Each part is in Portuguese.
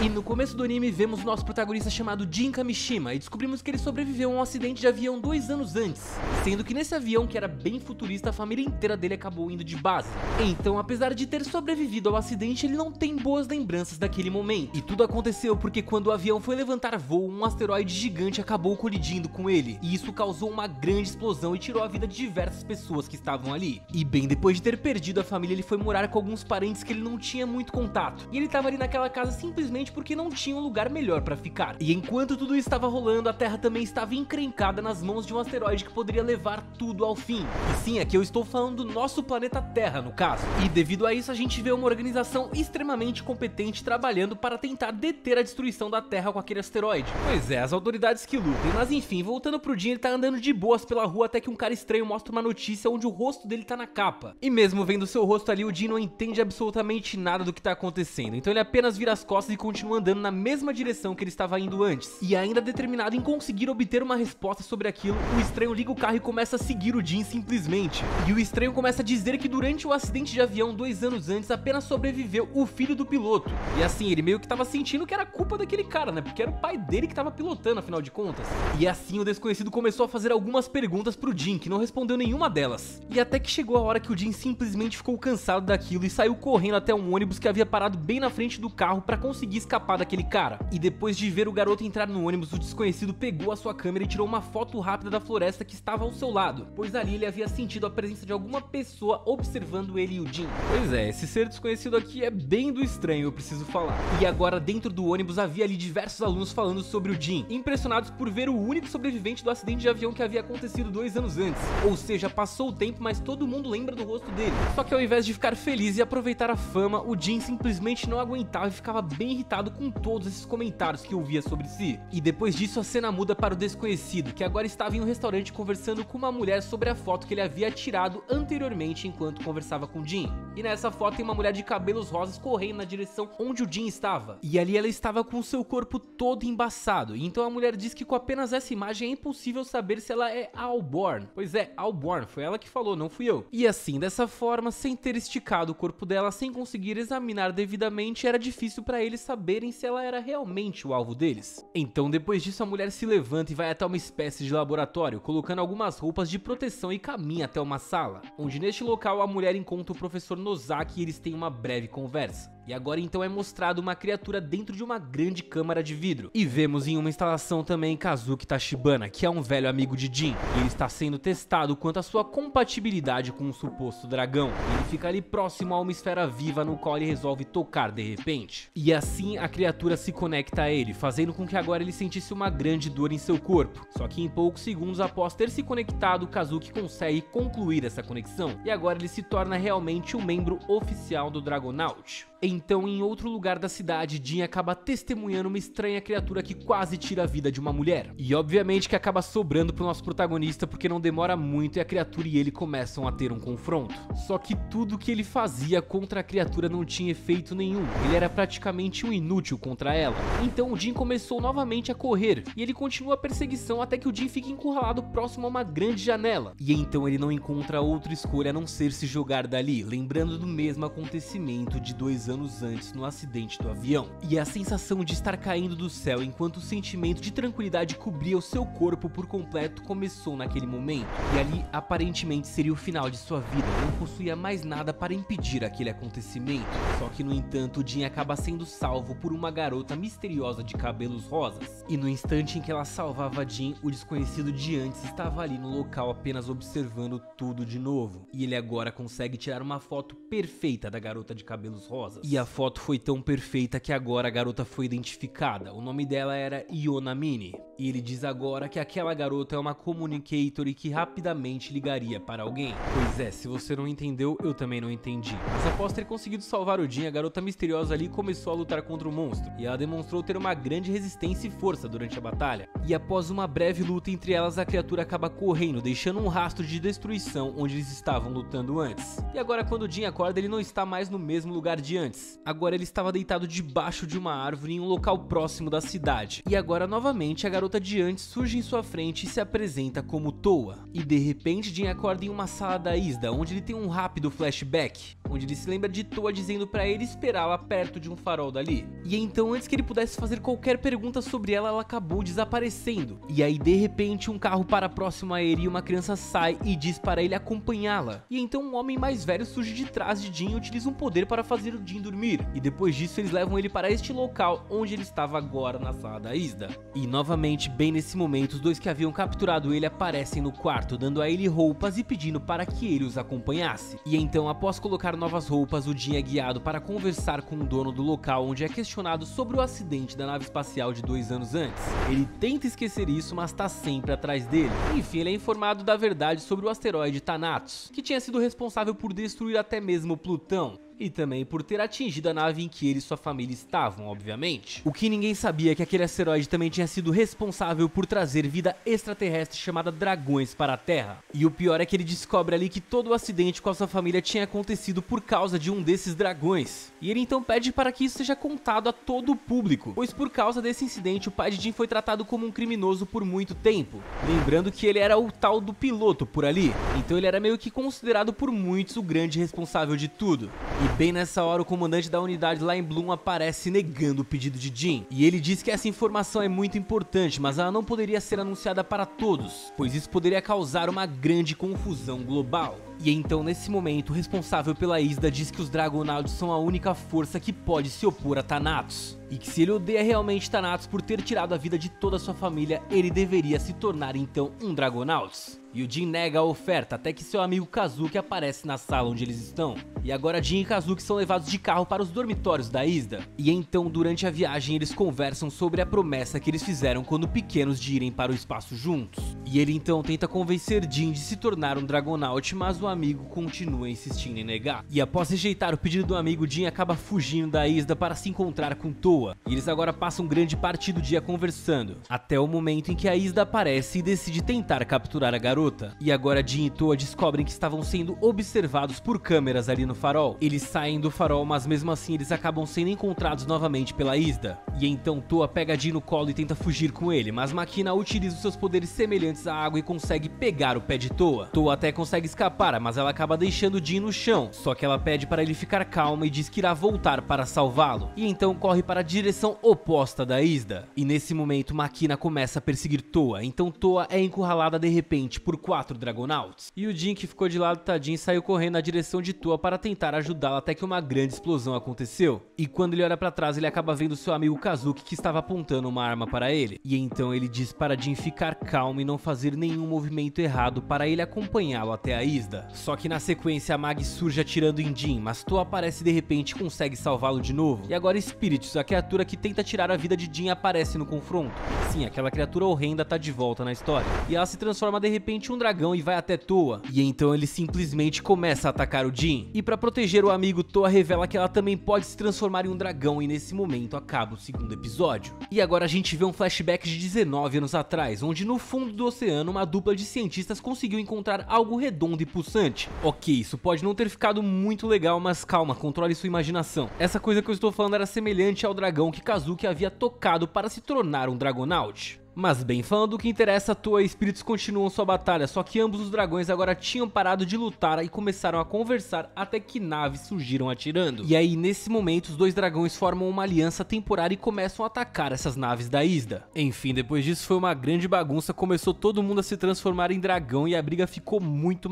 E no começo do anime vemos o nosso protagonista chamado Jin Kamishima e descobrimos que ele sobreviveu a um acidente de avião 2 anos antes, sendo que nesse avião, que era bem futurista, a família inteira dele acabou indo de base. Então, apesar de ter sobrevivido ao acidente, ele não tem boas lembranças daquele momento. E tudo aconteceu porque quando o avião foi levantar voo, um asteroide gigante acabou colidindo com ele, e isso causou uma grande explosão e tirou a vida de diversas pessoas que estavam ali. E bem depois de ter perdido a família, ele foi morar com alguns parentes que ele não tinha muito contato, e ele estava ali naquela casa simplesmente porque não tinha um lugar melhor pra ficar. E enquanto tudo isso estava rolando, a Terra também estava encrencada nas mãos de um asteroide que poderia levar tudo ao fim. E sim, aqui eu estou falando do nosso planeta Terra, no caso. E devido a isso, a gente vê uma organização extremamente competente trabalhando para tentar deter a destruição da Terra com aquele asteroide. Pois é, as autoridades que lutem. Mas enfim, voltando pro Jin, ele tá andando de boas pela rua até que um cara estranho mostra uma notícia onde o rosto dele tá na capa. E mesmo vendo seu rosto ali, o Jin não entende absolutamente nada do que tá acontecendo. Então ele apenas vira as costas e continua andando na mesma direção que ele estava indo antes. E ainda determinado em conseguir obter uma resposta sobre aquilo, o estranho liga o carro e começa a seguir o Jin simplesmente. E o estranho começa a dizer que durante o acidente de avião 2 anos antes, apenas sobreviveu o filho do piloto. E assim, ele meio que tava sentindo que era culpa daquele cara, né? Porque era o pai dele que tava pilotando, afinal de contas. E assim, o desconhecido começou a fazer algumas perguntas pro Jin, que não respondeu nenhuma delas. E até que chegou a hora que o Jin simplesmente ficou cansado daquilo e saiu correndo até um ônibus que havia parado bem na frente do carro pra conseguir escapar daquele cara. E depois de ver o garoto entrar no ônibus, o desconhecido pegou a sua câmera e tirou uma foto rápida da floresta que estava ao seu lado, pois ali ele havia sentido a presença de alguma pessoa observando ele e o Jin. Pois é, esse ser desconhecido aqui é bem do estranho, eu preciso falar. E agora dentro do ônibus havia ali diversos alunos falando sobre o Jin, impressionados por ver o único sobrevivente do acidente de avião que havia acontecido 2 anos antes. Ou seja, passou o tempo, mas todo mundo lembra do rosto dele. Só que ao invés de ficar feliz e aproveitar a fama, o Jin simplesmente não aguentava e ficava bem irritado com todos esses comentários que ouvia sobre si. E depois disso a cena muda para o desconhecido, que agora estava em um restaurante conversando com uma mulher sobre a foto que ele havia tirado anteriormente enquanto conversava com o Jin. E nessa foto tem uma mulher de cabelos rosas correndo na direção onde o Jin estava. E ali ela estava com seu corpo todo embaçado. E então a mulher diz que com apenas essa imagem é impossível saber se ela é Allborn. Pois é, Allborn, foi ela que falou, não fui eu. E assim, dessa forma, sem ter esticado o corpo dela, sem conseguir examinar devidamente, era difícil para eles saberem se ela era realmente o alvo deles. Então depois disso a mulher se levanta e vai até uma espécie de laboratório, colocando algumas roupas de proteção e caminha até uma sala, onde neste local a mulher encontra o professor Nozaki e eles têm uma breve conversa. E agora então é mostrado uma criatura dentro de uma grande câmara de vidro. E vemos em uma instalação também Kazuki Tachibana, que é um velho amigo de Jin. E ele está sendo testado quanto à sua compatibilidade com um suposto dragão. E ele fica ali próximo a uma esfera viva no qual ele resolve tocar de repente. E assim a criatura se conecta a ele, fazendo com que agora ele sentisse uma grande dor em seu corpo. Só que em poucos segundos após ter se conectado, Kazuki consegue concluir essa conexão. E agora ele se torna realmente um membro oficial do Dragonaut. Então, em outro lugar da cidade, Jin acaba testemunhando uma estranha criatura que quase tira a vida de uma mulher. E obviamente que acaba sobrando pro nosso protagonista porque não demora muito e a criatura e ele começam a ter um confronto. Só que tudo que ele fazia contra a criatura não tinha efeito nenhum. Ele era praticamente um inútil contra ela. Então o Jin começou novamente a correr e ele continua a perseguição até que o Jin fica encurralado próximo a uma grande janela. E então ele não encontra outra escolha a não ser se jogar dali, lembrando do mesmo acontecimento de 2 anos antes no acidente do avião. E a sensação de estar caindo do céu enquanto o sentimento de tranquilidade cobria o seu corpo por completo começou naquele momento. E ali aparentemente seria o final de sua vida, não possuía mais nada para impedir aquele acontecimento. Só que no entanto o Jin acaba sendo salvo por uma garota misteriosa de cabelos rosas. E no instante em que ela salvava Jin, o desconhecido de antes estava ali no local apenas observando tudo de novo. E ele agora consegue tirar uma foto perfeita da garota de cabelos rosas. E a foto foi tão perfeita que agora a garota foi identificada. O nome dela era Yonamine. E ele diz agora que aquela garota é uma communicator e que rapidamente ligaria para alguém. Pois é, se você não entendeu, eu também não entendi. Mas após ter conseguido salvar o Jin, a garota misteriosa ali começou a lutar contra o monstro. E ela demonstrou ter uma grande resistência e força durante a batalha. E após uma breve luta entre elas, a criatura acaba correndo, deixando um rastro de destruição onde eles estavam lutando antes. E agora quando o Jin acorda, ele não está mais no mesmo lugar de antes. antes. Agora ele estava deitado debaixo de uma árvore em um local próximo da cidade. E agora novamente a garota de antes surge em sua frente e se apresenta como Toa. E de repente Jin acorda em uma sala da Isda, onde ele tem um rápido flashback, onde ele se lembra de Toa dizendo pra ele esperá-la perto de um farol dali. E então antes que ele pudesse fazer qualquer pergunta sobre ela, ela acabou desaparecendo. E aí de repente um carro para próximo a ele e uma criança sai e diz para ele acompanhá-la. E então um homem mais velho surge de trás de Jin e utiliza um poder para fazer o Jin dormir. E depois disso eles levam ele para este local onde ele estava agora na sala da Isda. E novamente, bem nesse momento, os dois que haviam capturado ele aparecem no quarto, dando a ele roupas e pedindo para que ele os acompanhasse. E então, após colocar novas roupas, o Jin é guiado para conversar com o dono do local, onde é questionado sobre o acidente da nave espacial de 2 anos antes. Ele tenta esquecer isso, mas tá sempre atrás dele. Enfim, ele é informado da verdade sobre o asteroide Thanatos, que tinha sido responsável por destruir até mesmo Plutão. E também por ter atingido a nave em que ele e sua família estavam, obviamente. O que ninguém sabia é que aquele asteroide também tinha sido responsável por trazer vida extraterrestre chamada dragões para a Terra. E o pior é que ele descobre ali que todo o acidente com a sua família tinha acontecido por causa de um desses dragões. E ele então pede para que isso seja contado a todo o público, pois por causa desse incidente o pai de Jin foi tratado como um criminoso por muito tempo. Lembrando que ele era o tal do piloto por ali, então ele era meio que considerado por muitos o grande responsável de tudo. E bem nessa hora o comandante da unidade lá em Bloom aparece negando o pedido de Jin. E ele diz que essa informação é muito importante, mas ela não poderia ser anunciada para todos, pois isso poderia causar uma grande confusão global. E então nesse momento o responsável pela Isda diz que os Dragonauts são a única força que pode se opor a Thanatos. E que se ele odeia realmente Thanatos por ter tirado a vida de toda a sua família, ele deveria se tornar então um Dragonauts. E o Jin nega a oferta até que seu amigo Kazuki aparece na sala onde eles estão. E agora Jin e Kazuki são levados de carro para os dormitórios da Isda. E então durante a viagem eles conversam sobre a promessa que eles fizeram quando pequenos de irem para o espaço juntos. E ele então tenta convencer Jin de se tornar um Dragonaut, mas o amigo continua insistindo em negar. E após rejeitar o pedido do amigo, Jin acaba fugindo da Isda para se encontrar com Toa. E eles agora passam grande parte do dia conversando, até o momento em que a Isda aparece e decide tentar capturar a garota. E agora Jin e Toa descobrem que estavam sendo observados por câmeras ali no farol. Eles saem do farol, mas mesmo assim eles acabam sendo encontrados novamente pela Isda. E então Toa pega Jin no colo e tenta fugir com ele, mas Makina utiliza os seus poderes semelhantes à água e consegue pegar o pé de Toa. Toa até consegue escapar, mas ela acaba deixando Jin no chão, só que ela pede para ele ficar calmo e diz que irá voltar para salvá-lo. E então corre para a direção oposta da Isda. E nesse momento Makina começa a perseguir Toa, então Toa é encurralada de repente por 4 Dragonauts. E o Jin, que ficou de lado tadinho, saiu correndo na direção de Toa para tentar ajudá-la até que uma grande explosão aconteceu. E quando ele olha para trás, ele acaba vendo seu amigo Kazuki, que estava apontando uma arma para ele. E então ele diz para Jin ficar calmo e não fazer nenhum movimento errado para ele acompanhá-lo até a Isda. Só que na sequência a Mag surge atirando em Jin, mas Toa aparece de repente e consegue salvá-lo de novo. E agora Spiritus, a criatura que tenta tirar a vida de Jin, aparece no confronto. Sim, aquela criatura horrenda tá de volta na história. E ela se transforma de repente em um dragão e vai até Toa. E então ele simplesmente começa a atacar o Jin. E para proteger o amigo, Toa revela que ela também pode se transformar em um dragão, e nesse momento acaba o segundo episódio. E agora a gente vê um flashback de 19 anos atrás, onde no fundo do oceano uma dupla de cientistas conseguiu encontrar algo redondo e pulsante. Ok, isso pode não ter ficado muito legal, mas calma, controle sua imaginação. Essa coisa que eu estou falando era semelhante ao dragão que Kazuki havia tocado para se tornar um Dragonaut. Mas bem, falando do que interessa, Toa e Spiritus continuam sua batalha, só que ambos os dragões agora tinham parado de lutar e começaram a conversar até que naves surgiram atirando. E aí, nesse momento, os dois dragões formam uma aliança temporária e começam a atacar essas naves da Isda. Enfim, depois disso foi uma grande bagunça, começou todo mundo a se transformar em dragão e a briga ficou muito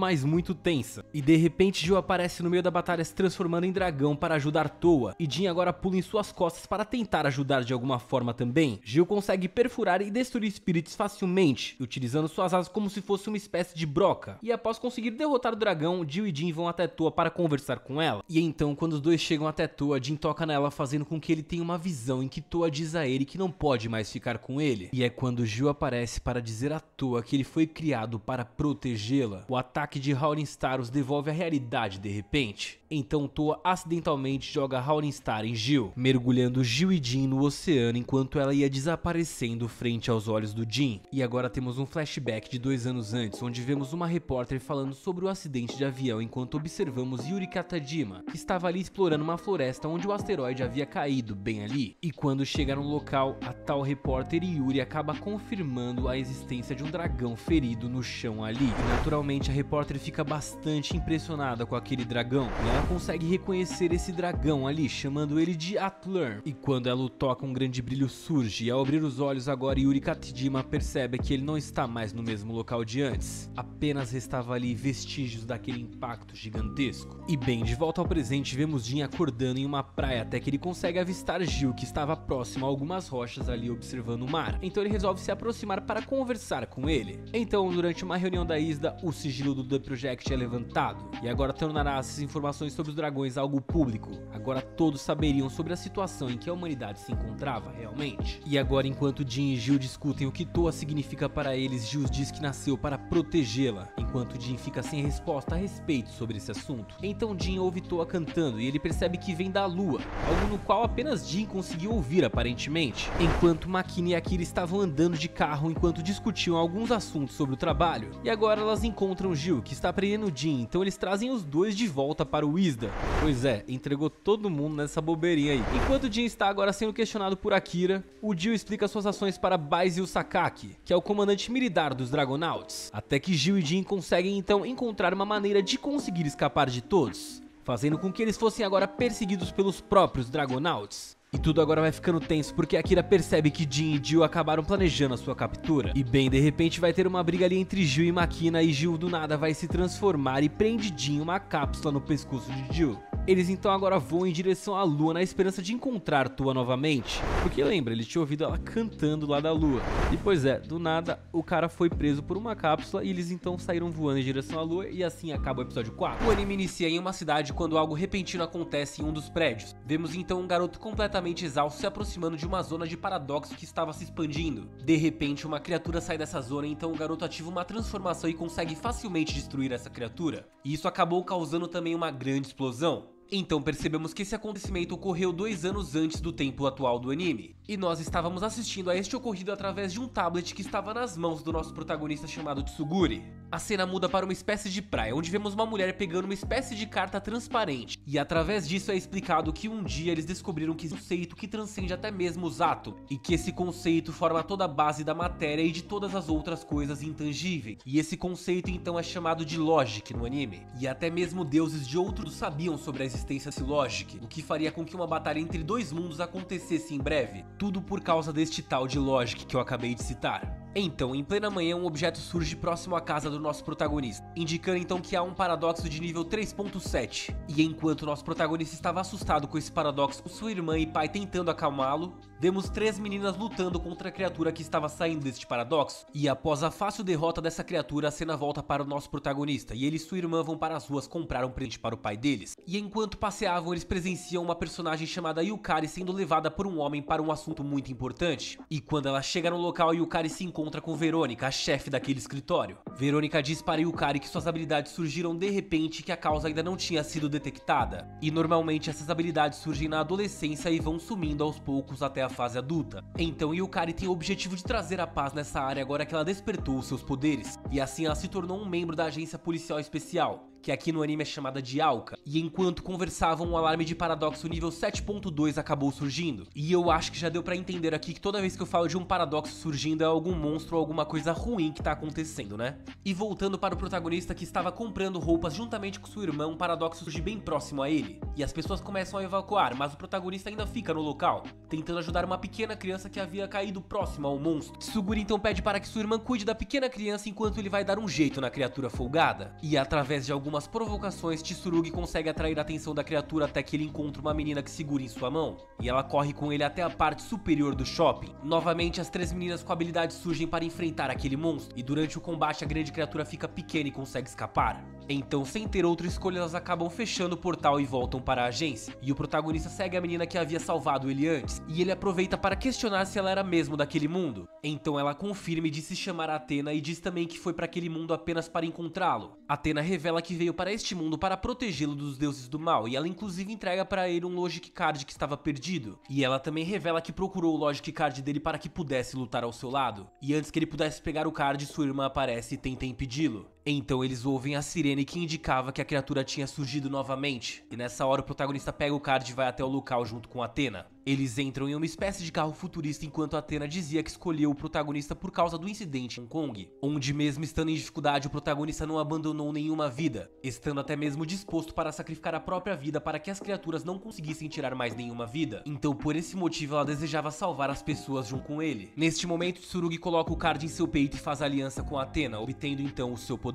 tensa. E de repente Gil aparece no meio da batalha se transformando em dragão para ajudar Toa, e Jin agora pula em suas costas para tentar ajudar de alguma forma também. Gil consegue perfurar e destruir Spiritus facilmente, utilizando suas asas como se fosse uma espécie de broca. E após conseguir derrotar o dragão, Jill e Jin vão até Toa para conversar com ela. E então, quando os dois chegam até Toa, Jin toca nela, fazendo com que ele tenha uma visão em que Toa diz a ele que não pode mais ficar com ele. E é quando Jill aparece para dizer a Toa que ele foi criado para protegê-la. O ataque de Howling Star os devolve à realidade de repente. Então Toa acidentalmente joga Howling Star em Jill, mergulhando Jill e Jin no oceano enquanto ela ia desaparecendo frente aos aos olhos do Jin. E agora temos um flashback de 2 anos antes, onde vemos uma repórter falando sobre o acidente de avião enquanto observamos Yuri Katajima, que estava ali explorando uma floresta onde o asteroide havia caído bem ali. E quando chega no local, a tal repórter Yuri acaba confirmando a existência de um dragão ferido no chão ali. E naturalmente a repórter fica bastante impressionada com aquele dragão, e ela consegue reconhecer esse dragão ali, chamando ele de Atlan. E quando ela o toca, um grande brilho surge, e ao abrir os olhos agora, Yuri Katajima percebe que ele não está mais no mesmo local de antes. Apenas restava ali vestígios daquele impacto gigantesco. E bem, de volta ao presente, vemos Jin acordando em uma praia até que ele consegue avistar Gil, que estava próximo a algumas rochas ali observando o mar. Então ele resolve se aproximar para conversar com ele. Então, durante uma reunião da ISDA, o sigilo do The Project é levantado, e agora tornará essas informações sobre os dragões algo público. Agora todos saberiam sobre a situação em que a humanidade se encontrava realmente. E agora, enquanto Jin e Gil discutem o que Toa significa para eles, Gil diz que nasceu para protegê-la, enquanto Jin fica sem resposta a respeito sobre esse assunto. Então Jin ouve Toa cantando e ele percebe que vem da lua, algo no qual apenas Jin conseguiu ouvir aparentemente. Enquanto Makina e Akira estavam andando de carro enquanto discutiam alguns assuntos sobre o trabalho, e agora elas encontram Gil, que está prendendo Jin, então eles trazem os dois de volta para o ISDA. Pois é, entregou todo mundo nessa bobeirinha aí. Enquanto Jin está agora sendo questionado por Akira, o Gil explica suas ações para Baizil Sakaki, que é o comandante militar dos Dragonauts, até que Gil e Jin conseguem então encontrar uma maneira de conseguir escapar de todos, fazendo com que eles fossem agora perseguidos pelos próprios Dragonauts. E tudo agora vai ficando tenso porque Akira percebe que Jin e Gil acabaram planejando a sua captura. E bem, de repente vai ter uma briga ali entre Gil e Makina, e Gil do nada vai se transformar e prende Jin uma cápsula no pescoço de Gil. Eles então agora voam em direção à lua na esperança de encontrar Toa novamente, porque lembra, ele tinha ouvido ela cantando lá da lua. E pois é, do nada o cara foi preso por uma cápsula e eles então saíram voando em direção à lua, e assim acaba o episódio 4. O anime inicia em uma cidade quando algo repentino acontece em um dos prédios. Vemos então um garoto completamente exausto se aproximando de uma zona de paradoxo que estava se expandindo. De repente uma criatura sai dessa zona, então o garoto ativa uma transformação e consegue facilmente destruir essa criatura. E isso acabou causando também uma grande explosão. Então percebemos que esse acontecimento ocorreu 2 anos antes do tempo atual do anime, e nós estávamos assistindo a este ocorrido através de um tablet que estava nas mãos do nosso protagonista chamado Tsuguri. A cena muda para uma espécie de praia, onde vemos uma mulher pegando uma espécie de carta transparente, e através disso é explicado que um dia eles descobriram que esse conceito que transcende até mesmo os átomos, e que esse conceito forma toda a base da matéria e de todas as outras coisas intangíveis, e esse conceito então é chamado de Logic no anime, e até mesmo deuses de outros sabiam sobre a existência desse Logic, o que faria com que uma batalha entre 2 mundos acontecesse em breve, tudo por causa deste tal de Logic que eu acabei de citar. Então, em plena manhã, um objeto surge próximo à casa do nosso protagonista, indicando então que há um paradoxo de nível 3.7. E enquanto nosso protagonista estava assustado com esse paradoxo, sua irmã e pai tentando acalmá-lo, vemos 3 meninas lutando contra a criatura que estava saindo deste paradoxo. E após a fácil derrota dessa criatura, a cena volta para o nosso protagonista, e ele e sua irmã vão para as ruas comprar um presente para o pai deles. E enquanto passeavam, eles presenciam uma personagem chamada Yukari sendo levada por um homem para um assunto muito importante. E quando ela chega no local, Yukari se encontra com Verônica, a chefe daquele escritório. Verônica diz para Yukari que suas habilidades surgiram de repente e que a causa ainda não tinha sido detectada. E normalmente essas habilidades surgem na adolescência e vão sumindo aos poucos até a fase adulta. Então Yukari tem o objetivo de trazer a paz nessa área agora que ela despertou os seus poderes. E assim ela se tornou um membro da agência policial especial, que aqui no anime é chamada de Alka. E enquanto conversavam, um alarme de paradoxo nível 7.2 acabou surgindo. E eu acho que já deu pra entender aqui que toda vez que eu falo de um paradoxo surgindo é algum monstro ou alguma coisa ruim que tá acontecendo, né? E voltando para o protagonista que estava comprando roupas juntamente com sua irmã, um paradoxo surge bem próximo a ele. E as pessoas começam a evacuar, mas o protagonista ainda fica no local, tentando ajudar uma pequena criança que havia caído próximo ao monstro. Tsuguri então pede para que sua irmã cuide da pequena criança enquanto ele vai dar um jeito na criatura folgada. E através de algumas provocações, Tsurugi consegue atrair a atenção da criatura até que ele encontra uma menina que segura em sua mão, e ela corre com ele até a parte superior do shopping. Novamente as 3 meninas com habilidades surgem para enfrentar aquele monstro, e durante o combate a grande criatura fica pequena e consegue escapar. Então, sem ter outra escolha, elas acabam fechando o portal e voltam para a agência, e o protagonista segue a menina que havia salvado ele antes, e ele aproveita para questionar se ela era mesmo daquele mundo. Então ela confirma e diz se chamar Athena, e diz também que foi para aquele mundo apenas para encontrá-lo. Athena revela que veio para este mundo para protegê-lo dos deuses do mal, e ela inclusive entrega para ele um Logic Card que estava perdido. E ela também revela que procurou o Logic Card dele para que pudesse lutar ao seu lado. E antes que ele pudesse pegar o card, sua irmã aparece e tenta impedi-lo. Então eles ouvem a sirene que indicava que a criatura tinha surgido novamente, e nessa hora o protagonista pega o card e vai até o local junto com Athena. Eles entram em uma espécie de carro futurista enquanto Athena dizia que escolheu o protagonista por causa do incidente em Hong Kong, onde mesmo estando em dificuldade o protagonista não abandonou nenhuma vida, estando até mesmo disposto para sacrificar a própria vida para que as criaturas não conseguissem tirar mais nenhuma vida. Então por esse motivo ela desejava salvar as pessoas junto com ele. Neste momento Tsurugi coloca o card em seu peito e faz aliança com Athena, obtendo então o seu poder.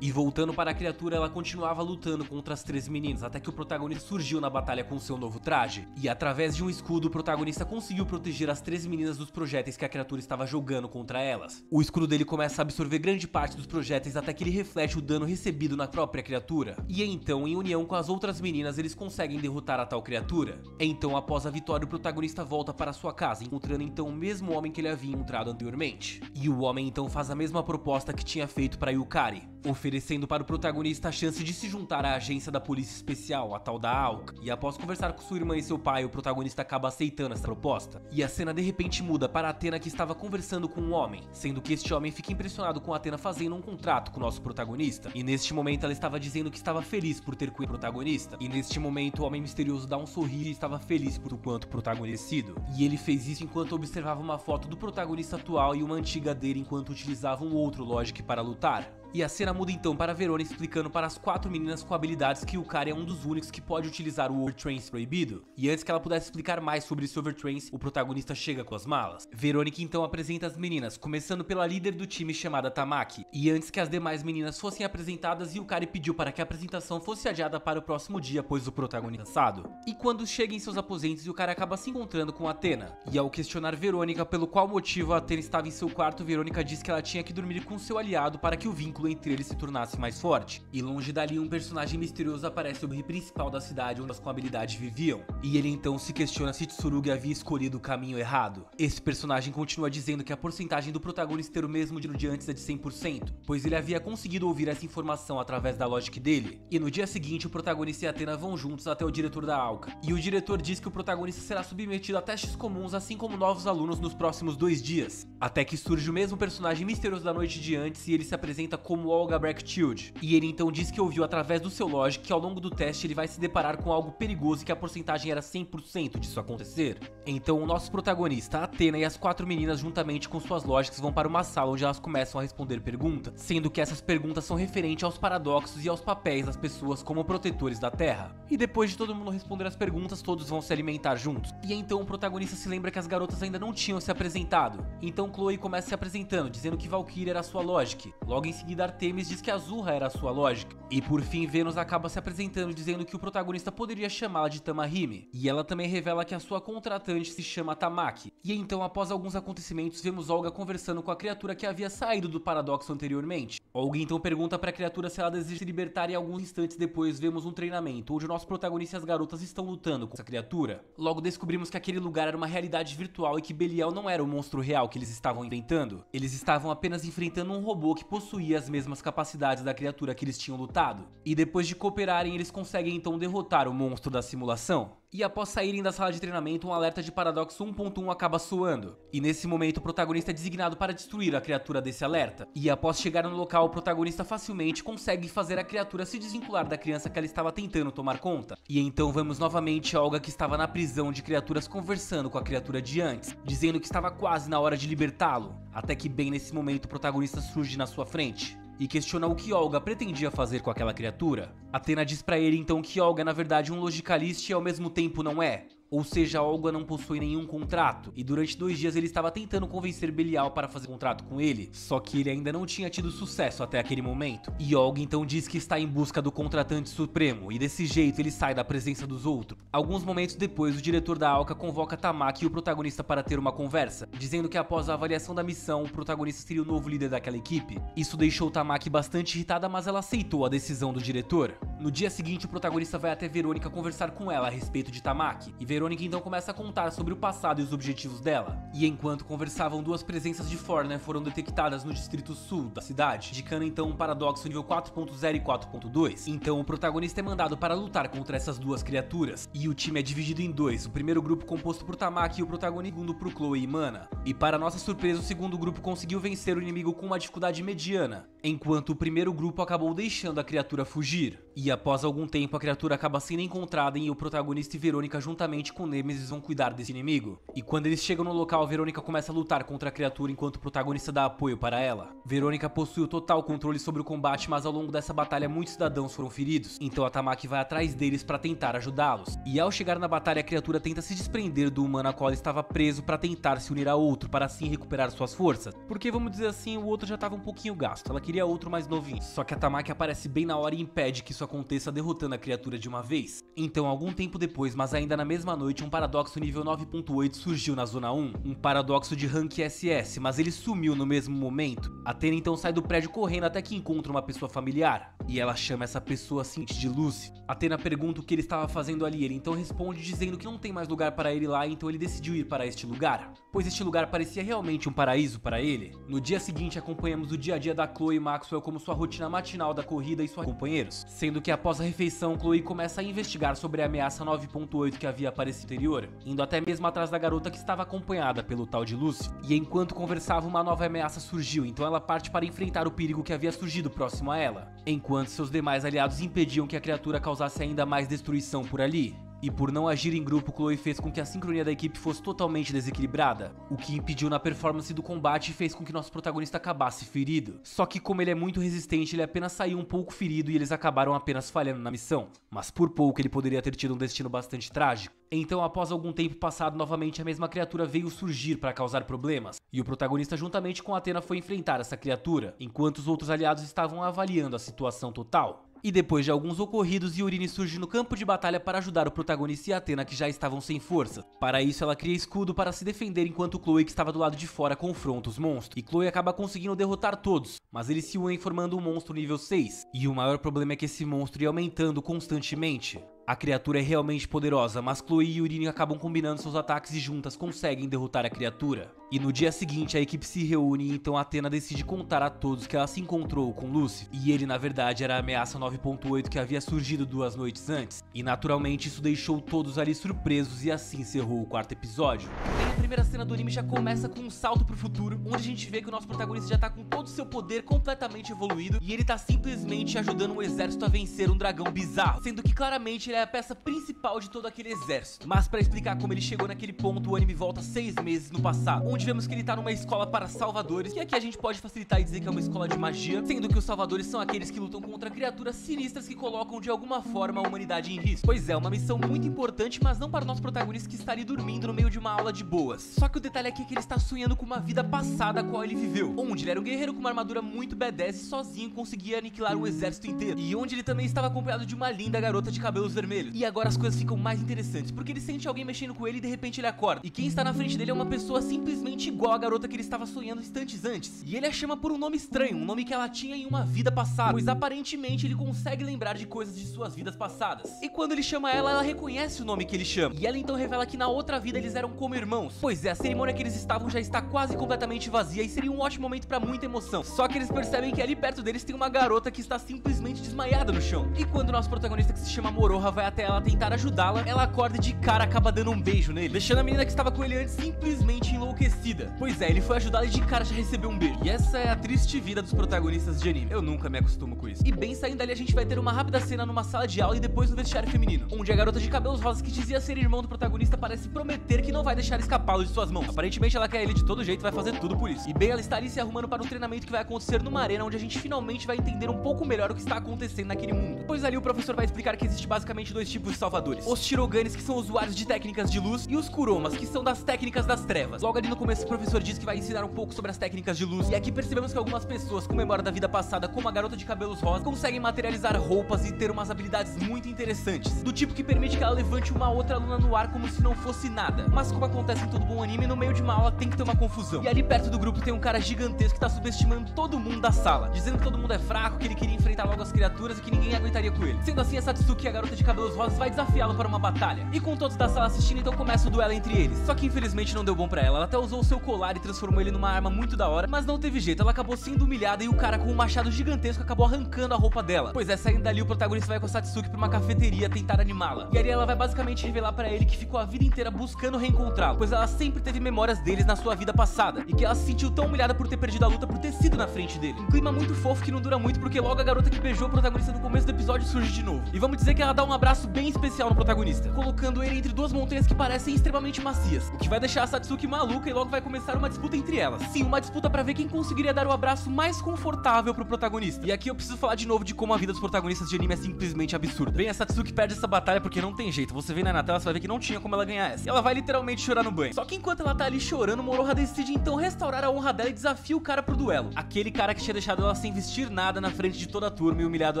E voltando para a criatura, ela continuava lutando contra as 3 meninas até que o protagonista surgiu na batalha com seu novo traje. E através de um escudo, o protagonista conseguiu proteger as 3 meninas dos projéteis que a criatura estava jogando contra elas. O escudo dele começa a absorver grande parte dos projéteis até que ele reflete o dano recebido na própria criatura. E então, em união com as outras meninas, eles conseguem derrotar a tal criatura. Então, após a vitória, o protagonista volta para sua casa, encontrando então o mesmo homem que ele havia encontrado anteriormente. E o homem então faz a mesma proposta que tinha feito para Yukari, oferecendo para o protagonista a chance de se juntar à agência da polícia especial, a tal da ALCA. E após conversar com sua irmã e seu pai, o protagonista acaba aceitando essa proposta. E a cena de repente muda para Athena, que estava conversando com um homem, sendo que este homem fica impressionado com Athena fazendo um contrato com o nosso protagonista. E neste momento ela estava dizendo que estava feliz por ter conhecido o protagonista. E neste momento o homem misterioso dá um sorriso e estava feliz por quanto protagonecido. E ele fez isso enquanto observava uma foto do protagonista atual e uma antiga dele enquanto utilizava um outro Logic para lutar. E a cena muda então para Verônica explicando para as 4 meninas com habilidades que o cara é um dos únicos que pode utilizar o Overtrance proibido. E antes que ela pudesse explicar mais sobre esse Overtrance, o protagonista chega com as malas. Verônica então apresenta as meninas, começando pela líder do time chamada Tamaki. E antes que as demais meninas fossem apresentadas, Yukari pediu para que a apresentação fosse adiada para o próximo dia após o protagonista cansado. E quando chega em seus aposentos, Yukari acaba se encontrando com Athena. E ao questionar Verônica pelo qual motivo a Athena estava em seu quarto, Verônica diz que ela tinha que dormir com seu aliado para que o vínculo entre eles se tornasse mais forte. E longe dali um personagem misterioso aparece sobre o principal da cidade onde as com habilidade viviam. E ele então se questiona se Tsurugi havia escolhido o caminho errado. Esse personagem continua dizendo que a porcentagem do protagonista ter o mesmo tiro de antes é de 100%, pois ele havia conseguido ouvir essa informação através da Logic dele. E no dia seguinte o protagonista e Athena vão juntos até o diretor da ALCA. E o diretor diz que o protagonista será submetido a testes comuns assim como novos alunos nos próximos 2 dias. Até que surge o mesmo personagem misterioso da noite de antes e ele se apresenta como Olga Brackchild. E ele então diz que ouviu através do seu Logic que ao longo do teste ele vai se deparar com algo perigoso e que a porcentagem era 100% disso acontecer. Então o nosso protagonista, Athena e as 4 meninas juntamente com suas Logics vão para uma sala onde elas começam a responder perguntas, sendo que essas perguntas são referentes aos paradoxos e aos papéis das pessoas como protetores da Terra. E depois de todo mundo responder as perguntas, todos vão se alimentar juntos. E então o protagonista se lembra que as garotas ainda não tinham se apresentado. Então Chloe começa se apresentando, dizendo que Valkyrie era a sua Logic. Logo em seguida Artemis diz que Azurra era a sua Logic. E por fim Vênus acaba se apresentando dizendo que o protagonista poderia chamá-la de Tamahime. E ela também revela que a sua contratante se chama Tamaki. E então após alguns acontecimentos vemos Olga conversando com a criatura que havia saído do paradoxo anteriormente. Olga então pergunta para a criatura se ela deseja se libertar e alguns instantes depois vemos um treinamento onde o nosso protagonista e as garotas estão lutando com essa criatura. Logo descobrimos que aquele lugar era uma realidade virtual e que Belial não era o monstro real que eles estavam inventando. Eles estavam apenas enfrentando um robô que possuía as mesmas capacidades da criatura que eles tinham lutado. E depois de cooperarem, eles conseguem então derrotar o monstro da simulação. E após saírem da sala de treinamento, um alerta de paradoxo 1.1 acaba soando. E nesse momento o protagonista é designado para destruir a criatura desse alerta. E após chegar no local, o protagonista facilmente consegue fazer a criatura se desvincular da criança que ela estava tentando tomar conta. E então vemos novamente a Olga, que estava na prisão de criaturas, conversando com a criatura de antes, dizendo que estava quase na hora de libertá-lo. Até que bem nesse momento o protagonista surge na sua frente e questiona o que Olga pretendia fazer com aquela criatura. Athena diz pra ele então que Olga é na verdade um logicalista e ao mesmo tempo não é. Ou seja, Olga não possui nenhum contrato, e durante 2 dias ele estava tentando convencer Belial para fazer contrato com ele, só que ele ainda não tinha tido sucesso até aquele momento. E Olga então diz que está em busca do contratante supremo, e desse jeito ele sai da presença dos outros. Alguns momentos depois, o diretor da ALCA convoca Tamaki e o protagonista para ter uma conversa, dizendo que após a avaliação da missão, o protagonista seria o novo líder daquela equipe. Isso deixou Tamaki bastante irritada, mas ela aceitou a decisão do diretor. No dia seguinte, o protagonista vai até Verônica conversar com ela a respeito de Tamaki, e Verônica então começa a contar sobre o passado e os objetivos dela. E enquanto conversavam, duas presenças de Forner foram detectadas no distrito sul da cidade, indicando então um paradoxo nível 4.0 e 4.2. Então o protagonista é mandado para lutar contra essas duas criaturas, e o time é dividido em dois, o primeiro grupo composto por Tamaki e o protagonista, segundo por Chloe e Mana. E para nossa surpresa, o segundo grupo conseguiu vencer o inimigo com uma dificuldade mediana, enquanto o primeiro grupo acabou deixando a criatura fugir. E após algum tempo, a criatura acaba sendo encontrada e o protagonista e Verônica juntamente com Nemesis vão cuidar desse inimigo. E quando eles chegam no local, Verônica começa a lutar contra a criatura enquanto o protagonista dá apoio para ela. Verônica possui o total controle sobre o combate, mas ao longo dessa batalha muitos cidadãos foram feridos, então a Tamaki vai atrás deles para tentar ajudá-los. E ao chegar na batalha, a criatura tenta se desprender do humano a qual estava preso para tentar se unir a outro, para assim recuperar suas forças. Porque, vamos dizer assim, o outro já estava um pouquinho gasto, ela queria outro mais novinho. Só que a Tamaki aparece bem na hora e impede que isso aconteça, derrotando a criatura de uma vez. Então, algum tempo depois, mas ainda na mesma noite, um paradoxo nível 9.8 surgiu na Zona 1. Um paradoxo de rank SS, mas ele sumiu no mesmo momento. Athena então sai do prédio correndo até que encontra uma pessoa familiar. E ela chama essa pessoa assim de Lucy. Athena pergunta o que ele estava fazendo ali, ele então responde dizendo que não tem mais lugar para ele lá, então ele decidiu ir para este lugar, pois este lugar parecia realmente um paraíso para ele. No dia seguinte, acompanhamos o dia a dia da Chloe e Maxwell como sua rotina matinal da corrida e seus companheiros, sendo que após a refeição, Chloe começa a investigar sobre a ameaça 9.8 que havia aparecido anterior, indo até mesmo atrás da garota que estava acompanhada pelo tal de Lucy. E enquanto conversava, uma nova ameaça surgiu, então ela parte para enfrentar o perigo que havia surgido próximo a ela, enquanto seus demais aliados impediam que a criatura causasse ainda mais destruição por ali. E por não agir em grupo, Chloe fez com que a sincronia da equipe fosse totalmente desequilibrada, o que impediu na performance do combate e fez com que nosso protagonista acabasse ferido. Só que como ele é muito resistente, ele apenas saiu um pouco ferido e eles acabaram apenas falhando na missão. Mas por pouco ele poderia ter tido um destino bastante trágico. Então, após algum tempo passado, novamente a mesma criatura veio surgir para causar problemas, e o protagonista juntamente com Athena foi enfrentar essa criatura, enquanto os outros aliados estavam avaliando a situação total. E depois de alguns ocorridos, Yurine surge no campo de batalha para ajudar o protagonista e Athena, que já estavam sem força. Para isso, ela cria escudo para se defender, enquanto Chloe, que estava do lado de fora, confronta os monstros. E Chloe acaba conseguindo derrotar todos, mas eles se unem formando um monstro nível 6. E o maior problema é que esse monstro ia aumentando constantemente. A criatura é realmente poderosa, mas Chloe e Yurine acabam combinando seus ataques e juntas conseguem derrotar a criatura. E no dia seguinte a equipe se reúne e então Athena decide contar a todos que ela se encontrou com Lucy. E ele na verdade era a ameaça 9.8 que havia surgido 2 noites antes. E naturalmente isso deixou todos ali surpresos e assim encerrou o 4º episódio. Bem, a primeira cena do anime já começa com um salto pro futuro, onde a gente vê que o nosso protagonista já tá com todo o seu poder completamente evoluído e ele tá simplesmente ajudando um exército a vencer um dragão bizarro, sendo que claramente ele é a peça principal de todo aquele exército. Mas pra explicar como ele chegou naquele ponto, o anime volta 6 meses no passado, onde vemos que ele tá numa escola para salvadores, e aqui a gente pode facilitar e dizer que é uma escola de magia, sendo que os salvadores são aqueles que lutam contra criaturas sinistras que colocam de alguma forma a humanidade em risco. Pois é, uma missão muito importante, mas não para o nosso protagonista que está ali dormindo no meio de uma aula de boas. Só que o detalhe aqui é que ele está sonhando com uma vida passada a qual ele viveu, onde ele era um guerreiro com uma armadura muito badass e sozinho conseguia aniquilar um exército inteiro, e onde ele também estava acompanhado de uma linda garota de cabelos vermelhos. E agora as coisas ficam mais interessantes, porque ele sente alguém mexendo com ele e de repente ele acorda, e quem está na frente dele é uma pessoa simplesmente igual à garota que ele estava sonhando instantes antes. E ele a chama por um nome estranho, um nome que ela tinha em uma vida passada, pois aparentemente ele consegue lembrar de coisas de suas vidas passadas. E quando ele chama ela, ela reconhece o nome que ele chama, e ela então revela que na outra vida eles eram como irmãos. Pois é, a cerimônia que eles estavam já está quase completamente vazia e seria um ótimo momento para muita emoção. Só que eles percebem que ali perto deles tem uma garota que está simplesmente desmaiada no chão. E quando o nosso protagonista, que se chama Moroha, vai até ela tentar ajudá-la, ela acorda e de cara acaba dando um beijo nele, deixando a menina que estava com ele antes simplesmente enlouquecida. Pois é, ele foi ajudá-la e de cara já recebeu um beijo. E essa é a triste vida dos protagonistas de anime. Eu nunca me acostumo com isso. E bem, saindo dali a gente vai ter uma rápida cena numa sala de aula e depois no vestiário feminino, onde a garota de cabelos rosas que dizia ser irmão do protagonista parece prometer que não vai deixar escapá-lo de suas mãos. Aparentemente ela quer ele de todo jeito e vai fazer tudo por isso. E bem, ela está ali se arrumando para um treinamento que vai acontecer numa arena, onde a gente finalmente vai entender um pouco melhor o que está acontecendo naquele mundo. Pois ali o professor vai explicar que existe basicamente basicamente dois tipos de salvadores: os Shiroganes, que são usuários de técnicas de luz, e os Kuromas, que são das técnicas das trevas. Logo ali no começo o professor diz que vai ensinar um pouco sobre as técnicas de luz, e aqui percebemos que algumas pessoas com memória da vida passada, como a garota de cabelos rosa, conseguem materializar roupas e ter umas habilidades muito interessantes, do tipo que permite que ela levante uma outra aluna no ar como se não fosse nada. Mas como acontece em todo bom anime, no meio de uma aula tem que ter uma confusão, e ali perto do grupo tem um cara gigantesco que tá subestimando todo mundo da sala, dizendo que todo mundo é fraco, que ele queria enfrentar logo as criaturas e que ninguém aguentaria com ele. Sendo assim, a Satsuki, a garota de cabelos rosas, vai desafiá-lo para uma batalha, e com todos da sala assistindo, então começa o duelo entre eles. Só que infelizmente não deu bom pra ela. Ela até usou o seu colar e transformou ele numa arma muito da hora, mas não teve jeito, ela acabou sendo humilhada e o cara com um machado gigantesco acabou arrancando a roupa dela. Pois é, saindo dali o protagonista vai com a Satsuki pra uma cafeteria tentar animá-la, e ali ela vai basicamente revelar pra ele que ficou a vida inteira buscando reencontrá-lo, pois ela sempre teve memórias deles na sua vida passada, e que ela se sentiu tão humilhada por ter perdido a luta por ter sido na frente dele. Um clima muito fofo que não dura muito, porque logo a garota que beijou o protagonista no começo do episódio surge de novo, e vamos dizer que ela dá um abraço bem especial no protagonista, colocando ele entre duas montanhas que parecem extremamente macias, o que vai deixar a Satsuki maluca, e logo vai começar uma disputa entre elas. Sim, uma disputa pra ver quem conseguiria dar o abraço mais confortável pro protagonista. E aqui eu preciso falar de novo de como a vida dos protagonistas de anime é simplesmente absurda. Bem, a Satsuki perde essa batalha porque não tem jeito. Você vê na tela, você vai ver que não tinha como ela ganhar essa. E ela vai literalmente chorar no banho. Só que enquanto ela tá ali chorando, Moroha decide então restaurar a honra dela e desafia o cara pro duelo. Aquele cara que tinha deixado ela sem vestir nada na frente de toda a turma e humilhado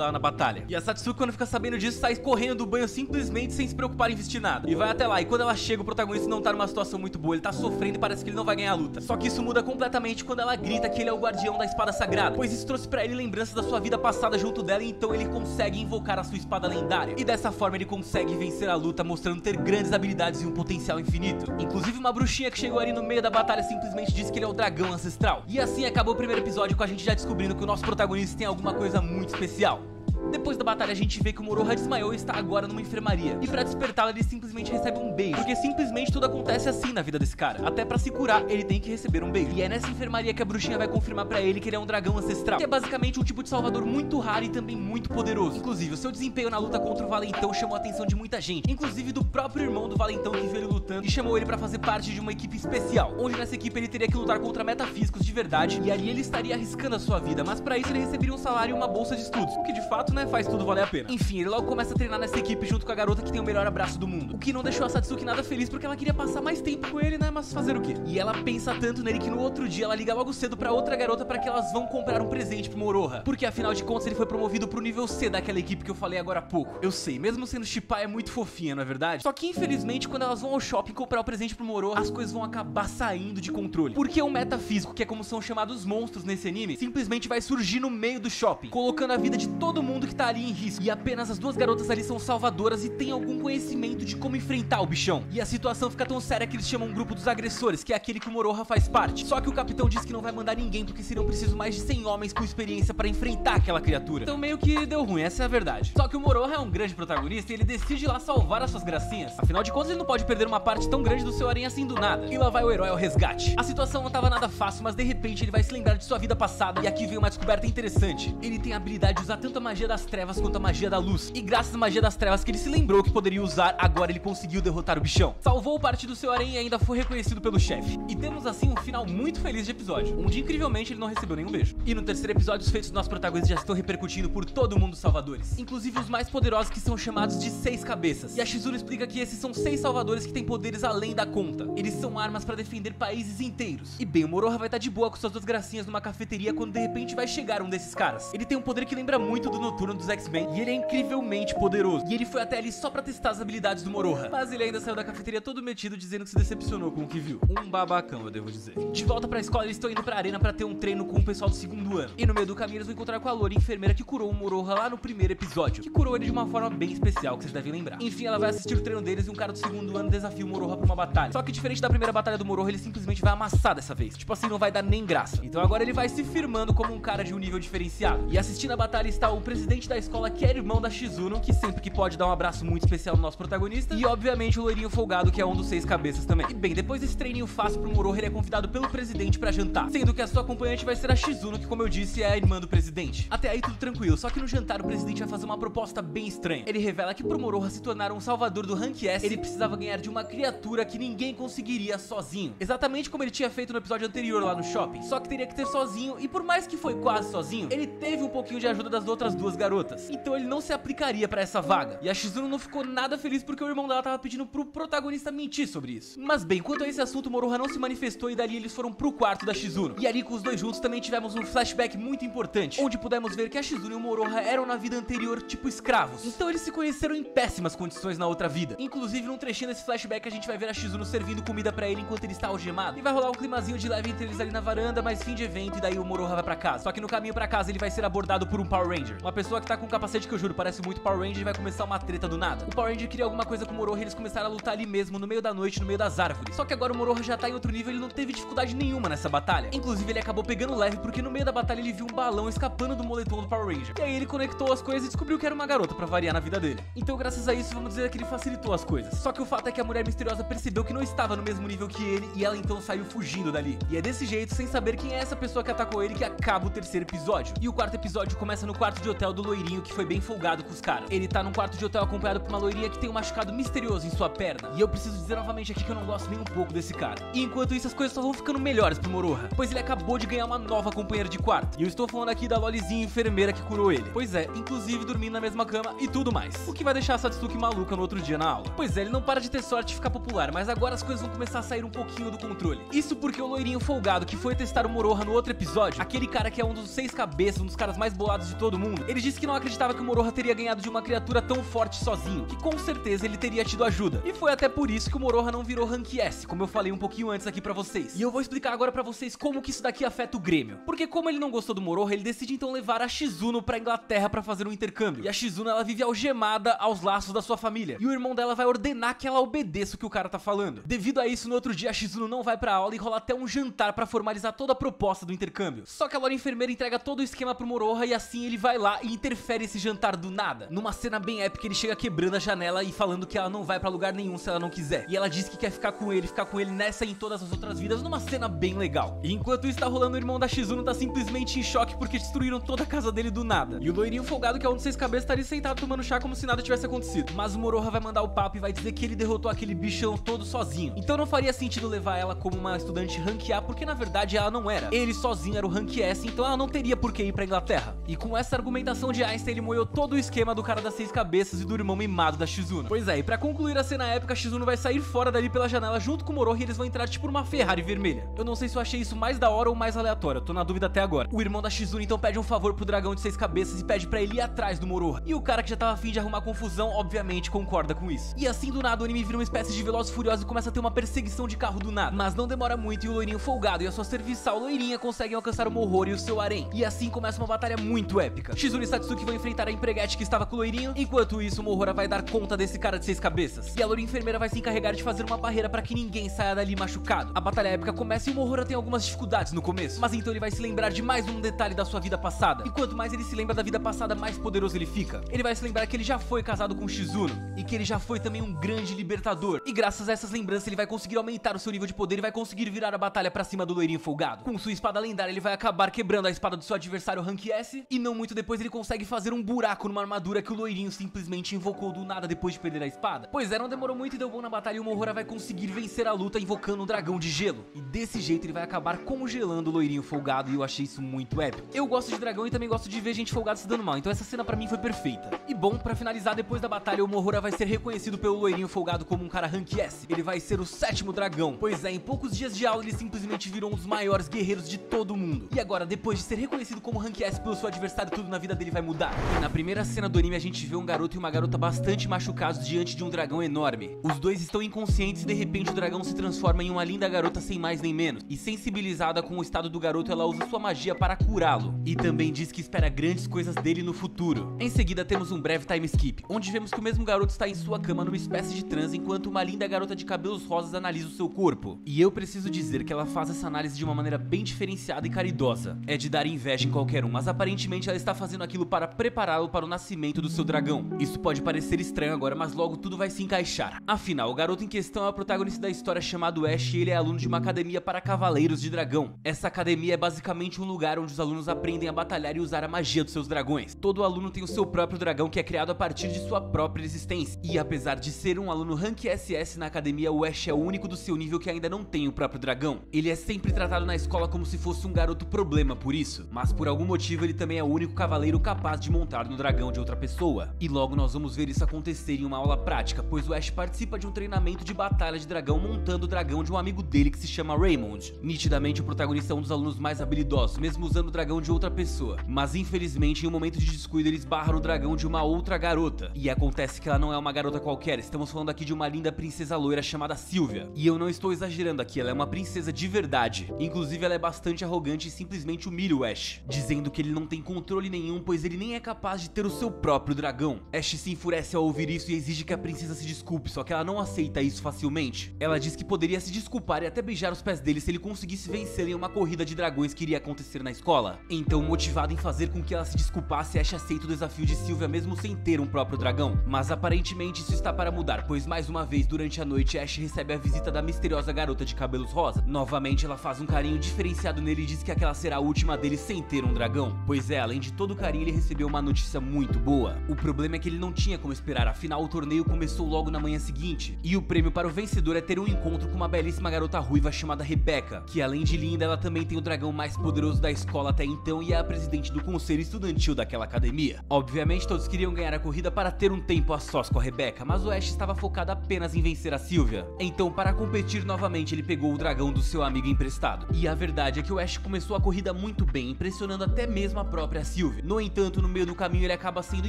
ela na batalha. E a Satsuki, quando fica sabendo disso, sai correndo do banho simplesmente sem se preocupar em vestir nada. E vai até lá, e quando ela chega, o protagonista não tá numa situação muito boa, ele tá sofrendo e parece que ele não vai ganhar a luta. Só que isso muda completamente quando ela grita que ele é o guardião da espada sagrada, pois isso trouxe pra ele lembranças da sua vida passada junto dela, e então ele consegue invocar a sua espada lendária. E dessa forma ele consegue vencer a luta, mostrando ter grandes habilidades e um potencial infinito. Inclusive uma bruxinha que chegou ali no meio da batalha simplesmente disse que ele é o dragão ancestral. E assim acabou o primeiro episódio, com a gente já descobrindo que o nosso protagonista tem alguma coisa muito especial. Depois da batalha a gente vê que o Moroha desmaiou e está agora numa enfermaria, e pra despertá-lo ele simplesmente recebe um beijo, porque simplesmente tudo acontece assim na vida desse cara. Até pra se curar ele tem que receber um beijo, e é nessa enfermaria que a bruxinha vai confirmar pra ele que ele é um dragão ancestral, que é basicamente um tipo de salvador muito raro e também muito poderoso. Inclusive o seu desempenho na luta contra o Valentão chamou a atenção de muita gente, inclusive do próprio irmão do Valentão, que viu ele lutando e chamou ele pra fazer parte de uma equipe especial, onde nessa equipe ele teria que lutar contra metafísicos de verdade, e ali ele estaria arriscando a sua vida, mas pra isso ele receberia um salário e uma bolsa de estudos, o que de fato, né, faz tudo valer a pena. Enfim, ele logo começa a treinar nessa equipe junto com a garota que tem o melhor abraço do mundo, o que não deixou a Satsuki nada feliz, porque ela queria passar mais tempo com ele, né, mas fazer o quê? E ela pensa tanto nele que no outro dia ela liga logo cedo pra outra garota pra que elas vão comprar um presente pro Moroha, porque afinal de contas ele foi promovido pro nível C daquela equipe que eu falei agora há pouco. Eu sei, mesmo sendo Shippai é muito fofinha, não é verdade? Só que infelizmente quando elas vão ao shopping comprar o presente pro Moroha, as coisas vão acabar saindo de controle, porque o metafísico, que é como são chamados monstros nesse anime, simplesmente vai surgir no meio do shopping, colocando a vida de todo mundo que tá ali em risco, e apenas as duas garotas ali são salvadoras e têm algum conhecimento de como enfrentar o bichão. E a situação fica tão séria que eles chamam um grupo dos agressores, que é aquele que o Moroha faz parte. Só que o capitão diz que não vai mandar ninguém porque seriam preciso mais de 100 homens com experiência para enfrentar aquela criatura. Então meio que deu ruim, essa é a verdade. Só que o Moroha é um grande protagonista e ele decide ir lá salvar as suas gracinhas. Afinal de contas ele não pode perder uma parte tão grande do seu harém assim do nada. E lá vai o herói ao resgate. A situação não tava nada fácil, mas de repente ele vai se lembrar de sua vida passada, e aqui vem uma descoberta interessante. Ele tem a habilidade de usar tanto a magia das trevas quanto a magia da luz, e graças à magia das trevas que ele se lembrou que poderia usar, agora ele conseguiu derrotar o bichão. Salvou parte do seu harém e ainda foi reconhecido pelo chefe. E temos assim um final muito feliz de episódio, onde incrivelmente ele não recebeu nenhum beijo. E no terceiro episódio os feitos dos nossos protagonistas já estão repercutindo por todo o mundo dos salvadores, inclusive os mais poderosos, que são chamados de 6 cabeças. E a Shizuru explica que esses são 6 salvadores que têm poderes além da conta. Eles são armas pra defender países inteiros. E bem, o Moroha vai estar de boa com suas duas gracinhas numa cafeteria quando de repente vai chegar um desses caras. Ele tem um poder que lembra muito do Noturno dos X-Men, e ele é incrivelmente poderoso. E ele foi até ali só pra testar as habilidades do Moroha, mas ele ainda saiu da cafeteria todo metido, dizendo que se decepcionou com o que viu. Um babacão, eu devo dizer. De volta pra escola, eles estão indo pra arena pra ter um treino com o pessoal do segundo ano. E no meio do caminho eles vão encontrar com a loura enfermeira que curou o Moroha lá no primeiro episódio, que curou ele de uma forma bem especial, que vocês devem lembrar. Enfim, ela vai assistir o treino deles e um cara do segundo ano desafia o Moroha pra uma batalha. Só que diferente da primeira batalha do Moroha, ele simplesmente vai amassar dessa vez. Tipo assim, não vai dar nem graça. Então agora ele vai se firmando como um cara de um nível diferenciado. E assistindo a batalha está o presidente da escola, que é irmão da Shizuno, que sempre que pode dá um abraço muito especial no nosso protagonista, e obviamente o loirinho folgado, que é um dos 6 cabeças também. E bem, depois desse treininho fácil pro Moroha, ele é convidado pelo presidente pra jantar, sendo que a sua acompanhante vai ser a Shizuno, que como eu disse é a irmã do presidente. Até aí tudo tranquilo, só que no jantar o presidente vai fazer uma proposta bem estranha. Ele revela que pro Moroha se tornar um salvador do Rank S, ele precisava ganhar de uma criatura que ninguém conseguiria sozinho, exatamente como ele tinha feito no episódio anterior lá no shopping, só que teria que ter sozinho, e por mais que foi quase sozinho, ele teve um pouquinho de ajuda das outras duas duas garotas. Então ele não se aplicaria pra essa vaga. E a Shizune não ficou nada feliz porque o irmão dela tava pedindo pro protagonista mentir sobre isso. Mas bem, quanto a esse assunto, Moroha não se manifestou e dali eles foram pro quarto da Shizune. E ali com os dois juntos também tivemos um flashback muito importante, onde pudemos ver que a Shizune e o Moroha eram na vida anterior tipo escravos. Então eles se conheceram em péssimas condições na outra vida. Inclusive num trechinho desse flashback a gente vai ver a Shizune servindo comida pra ele enquanto ele está algemado. E vai rolar um climazinho de leve entre eles ali na varanda, mas fim de evento e daí o Moroha vai pra casa. Só que no caminho pra casa ele vai ser abordado por um Power Ranger. Uma pessoa que tá com um capacete que eu juro parece muito Power Ranger e vai começar uma treta do nada. O Power Ranger queria alguma coisa com o Moroha e eles começaram a lutar ali mesmo, no meio da noite, no meio das árvores. Só que agora o Moroha já tá em outro nível e ele não teve dificuldade nenhuma nessa batalha. Inclusive ele acabou pegando leve porque no meio da batalha ele viu um balão escapando do moletom do Power Ranger. E aí ele conectou as coisas e descobriu que era uma garota pra variar na vida dele. Então graças a isso vamos dizer que ele facilitou as coisas. Só que o fato é que a mulher misteriosa percebeu que não estava no mesmo nível que ele e ela então saiu fugindo dali. E é desse jeito, sem saber quem é essa pessoa que atacou ele, que acaba o terceiro episódio. E o quarto episódio começa no quarto de hotel do loirinho que foi bem folgado com os caras. Ele tá num quarto de hotel acompanhado por uma loirinha que tem um machucado misterioso em sua perna. E eu preciso dizer novamente aqui que eu não gosto nem um pouco desse cara. E enquanto isso as coisas só vão ficando melhores pro Moroha, pois ele acabou de ganhar uma nova companheira de quarto. E eu estou falando aqui da Lolizinha enfermeira que curou ele. Pois é, inclusive dormindo na mesma cama e tudo mais. O que vai deixar a Satsuki maluca no outro dia na aula. Pois é, ele não para de ter sorte de ficar popular, mas agora as coisas vão começar a sair um pouquinho do controle. Isso porque o loirinho folgado que foi testar o Moroha no outro episódio, aquele cara que é um dos 6 cabeças, um dos caras mais bolados de todo mundo, ele disse que não acreditava que o Moroha teria ganhado de uma criatura tão forte sozinho, que com certeza ele teria tido ajuda. E foi até por isso que o Moroha não virou Rank S, como eu falei um pouquinho antes aqui pra vocês. E eu vou explicar agora pra vocês como que isso daqui afeta o Grêmio. Porque como ele não gostou do Moroha, ele decide então levar a Shizune pra Inglaterra pra fazer um intercâmbio. E a Shizune, ela vive algemada aos laços da sua família. E o irmão dela vai ordenar que ela obedeça o que o cara tá falando. Devido a isso, no outro dia a Shizune não vai pra aula e rola até um jantar pra formalizar toda a proposta do intercâmbio. Só que a Lore enfermeira entrega todo o esquema pro Moroha e assim ele vai lá e interfere esse jantar do nada. Numa cena bem épica, ele chega quebrando a janela e falando que ela não vai pra lugar nenhum se ela não quiser. E ela diz que quer ficar com ele nessa e em todas as outras vidas, numa cena bem legal. E enquanto isso tá rolando, o irmão da Shizune tá simplesmente em choque porque destruíram toda a casa dele do nada. E o loirinho folgado, que é um dos 6 cabeças, tá ali sentado tomando chá como se nada tivesse acontecido. Mas o Moroha vai mandar o papo e vai dizer que ele derrotou aquele bichão todo sozinho. Então não faria sentido levar ela como uma estudante Rank A, porque na verdade ela não era. Ele sozinho era o Rank S, então ela não teria por que ir pra Inglaterra. E com essa argumentação de Einstein, ele moeu todo o esquema do cara das 6 cabeças e do irmão mimado da Shizune. Pois é, e pra concluir a cena épica, a Shizune vai sair fora dali pela janela junto com o Moroha e eles vão entrar tipo numa Ferrari vermelha. Eu não sei se eu achei isso mais da hora ou mais aleatório, eu tô na dúvida até agora. O irmão da Shizune então pede um favor pro dragão de 6 cabeças e pede pra ele ir atrás do Moroha. E o cara que já tava afim de arrumar confusão, obviamente concorda com isso. E assim do nada o anime vira uma espécie de Velozes e Furiosos e começa a ter uma perseguição de carro do nada. Mas não demora muito e o loirinho folgado e a sua serviçal loirinha conseguem alcançar o Mohori e o seu harém. E assim começa uma batalha muito épica. Shizune e Satsuki vão enfrentar a empreguete que estava com o loirinho, enquanto isso o Moroha vai dar conta desse cara de 6 cabeças. E a loira enfermeira vai se encarregar de fazer uma barreira pra que ninguém saia dali machucado. A batalha épica começa e o Moroha tem algumas dificuldades no começo, mas então ele vai se lembrar de mais um detalhe da sua vida passada. E quanto mais ele se lembra da vida passada, mais poderoso ele fica. Ele vai se lembrar que ele já foi casado com Shizune e que ele já foi também um grande libertador. E graças a essas lembranças ele vai conseguir aumentar o seu nível de poder e vai conseguir virar a batalha pra cima do loirinho folgado. Com sua espada lendária ele vai acabar quebrando a espada do seu adversário Rank S e não muito depois ele consegue fazer um buraco numa armadura que o loirinho simplesmente invocou do nada depois de perder a espada. Pois é, não demorou muito e deu bom na batalha e o Moroha vai conseguir vencer a luta invocando um dragão de gelo. E desse jeito ele vai acabar congelando o loirinho folgado e eu achei isso muito épico. Eu gosto de dragão e também gosto de ver gente folgada se dando mal, então essa cena pra mim foi perfeita. E bom, pra finalizar, depois da batalha o Moroha vai ser reconhecido pelo loirinho folgado como um cara Rank S. Ele vai ser o 7º dragão. Pois é, em poucos dias de aula ele simplesmente virou um dos maiores guerreiros de todo o mundo. E agora, depois de ser reconhecido como Rank S pelo seu adversário, tudo na vida dele vai mudar. E na primeira cena do anime a gente vê um garoto e uma garota bastante machucados diante de um dragão enorme. Os dois estão inconscientes e de repente o dragão se transforma em uma linda garota sem mais nem menos. E sensibilizada com o estado do garoto, ela usa sua magia para curá-lo. E também diz que espera grandes coisas dele no futuro. Em seguida temos um breve time skip, onde vemos que o mesmo garoto está em sua cama numa espécie de transe enquanto uma linda garota de cabelos rosas analisa o seu corpo. E eu preciso dizer que ela faz essa análise de uma maneira bem diferenciada e caridosa. É de dar inveja em qualquer um, mas aparentemente ela está fazendo aquilo para prepará-lo para o nascimento do seu dragão. Isso pode parecer estranho agora, mas logo tudo vai se encaixar. Afinal, o garoto em questão é o protagonista da história chamado Ash e ele é aluno de uma academia para cavaleiros de dragão. Essa academia é basicamente um lugar onde os alunos aprendem a batalhar e usar a magia dos seus dragões. Todo aluno tem o seu próprio dragão que é criado a partir de sua própria existência. E apesar de ser um aluno Rank SS na academia, o Ash é o único do seu nível que ainda não tem o próprio dragão. Ele é sempre tratado na escola como se fosse um garoto problema por isso, mas por algum motivo ele também é o único cavaleiro capaz de montar no dragão de outra pessoa. E logo nós vamos ver isso acontecer em uma aula prática, pois o Ash participa de um treinamento de batalha de dragão montando o dragão de um amigo dele que se chama Raymond. Nitidamente o protagonista é um dos alunos mais habilidosos, mesmo usando o dragão de outra pessoa. Mas infelizmente em um momento de descuido ele esbarra no dragão de uma outra garota. E acontece que ela não é uma garota qualquer, estamos falando aqui de uma linda princesa loira chamada Sylvia. E eu não estou exagerando aqui, ela é uma princesa de verdade. Inclusive ela é bastante arrogante e simplesmente humilha o Ash, dizendo que ele não tem controle nenhum, pois ele nem é capaz de ter o seu próprio dragão. Ash se enfurece ao ouvir isso e exige que a princesa se desculpe, só que ela não aceita isso facilmente. Ela diz que poderia se desculpar e até beijar os pés dele se ele conseguisse vencer em uma corrida de dragões que iria acontecer na escola. Então, motivado em fazer com que ela se desculpasse, Ash aceita o desafio de Sylvia mesmo sem ter um próprio dragão. Mas aparentemente isso está para mudar, pois mais uma vez durante a noite Ash recebe a visita da misteriosa garota de cabelos rosa. Novamente ela faz um carinho diferenciado nele e diz que aquela será a última dele sem ter um dragão. Pois é, além de todo o carinho ele recebeu uma notícia muito boa. O problema é que ele não tinha como esperar, afinal o torneio começou logo na manhã seguinte. E o prêmio para o vencedor é ter um encontro com uma belíssima garota ruiva chamada Rebecca, que além de linda ela também tem o dragão mais poderoso da escola até então e é a presidente do conselho estudantil daquela academia. Obviamente todos queriam ganhar a corrida para ter um tempo a sós com a Rebecca, mas o Ash estava focado apenas em vencer a Sylvia. Então para competir novamente ele pegou o dragão do seu amigo emprestado. E a verdade é que o Ash começou a corrida muito bem, impressionando até mesmo a própria Sylvia. No entanto, no meio do caminho ele acaba sendo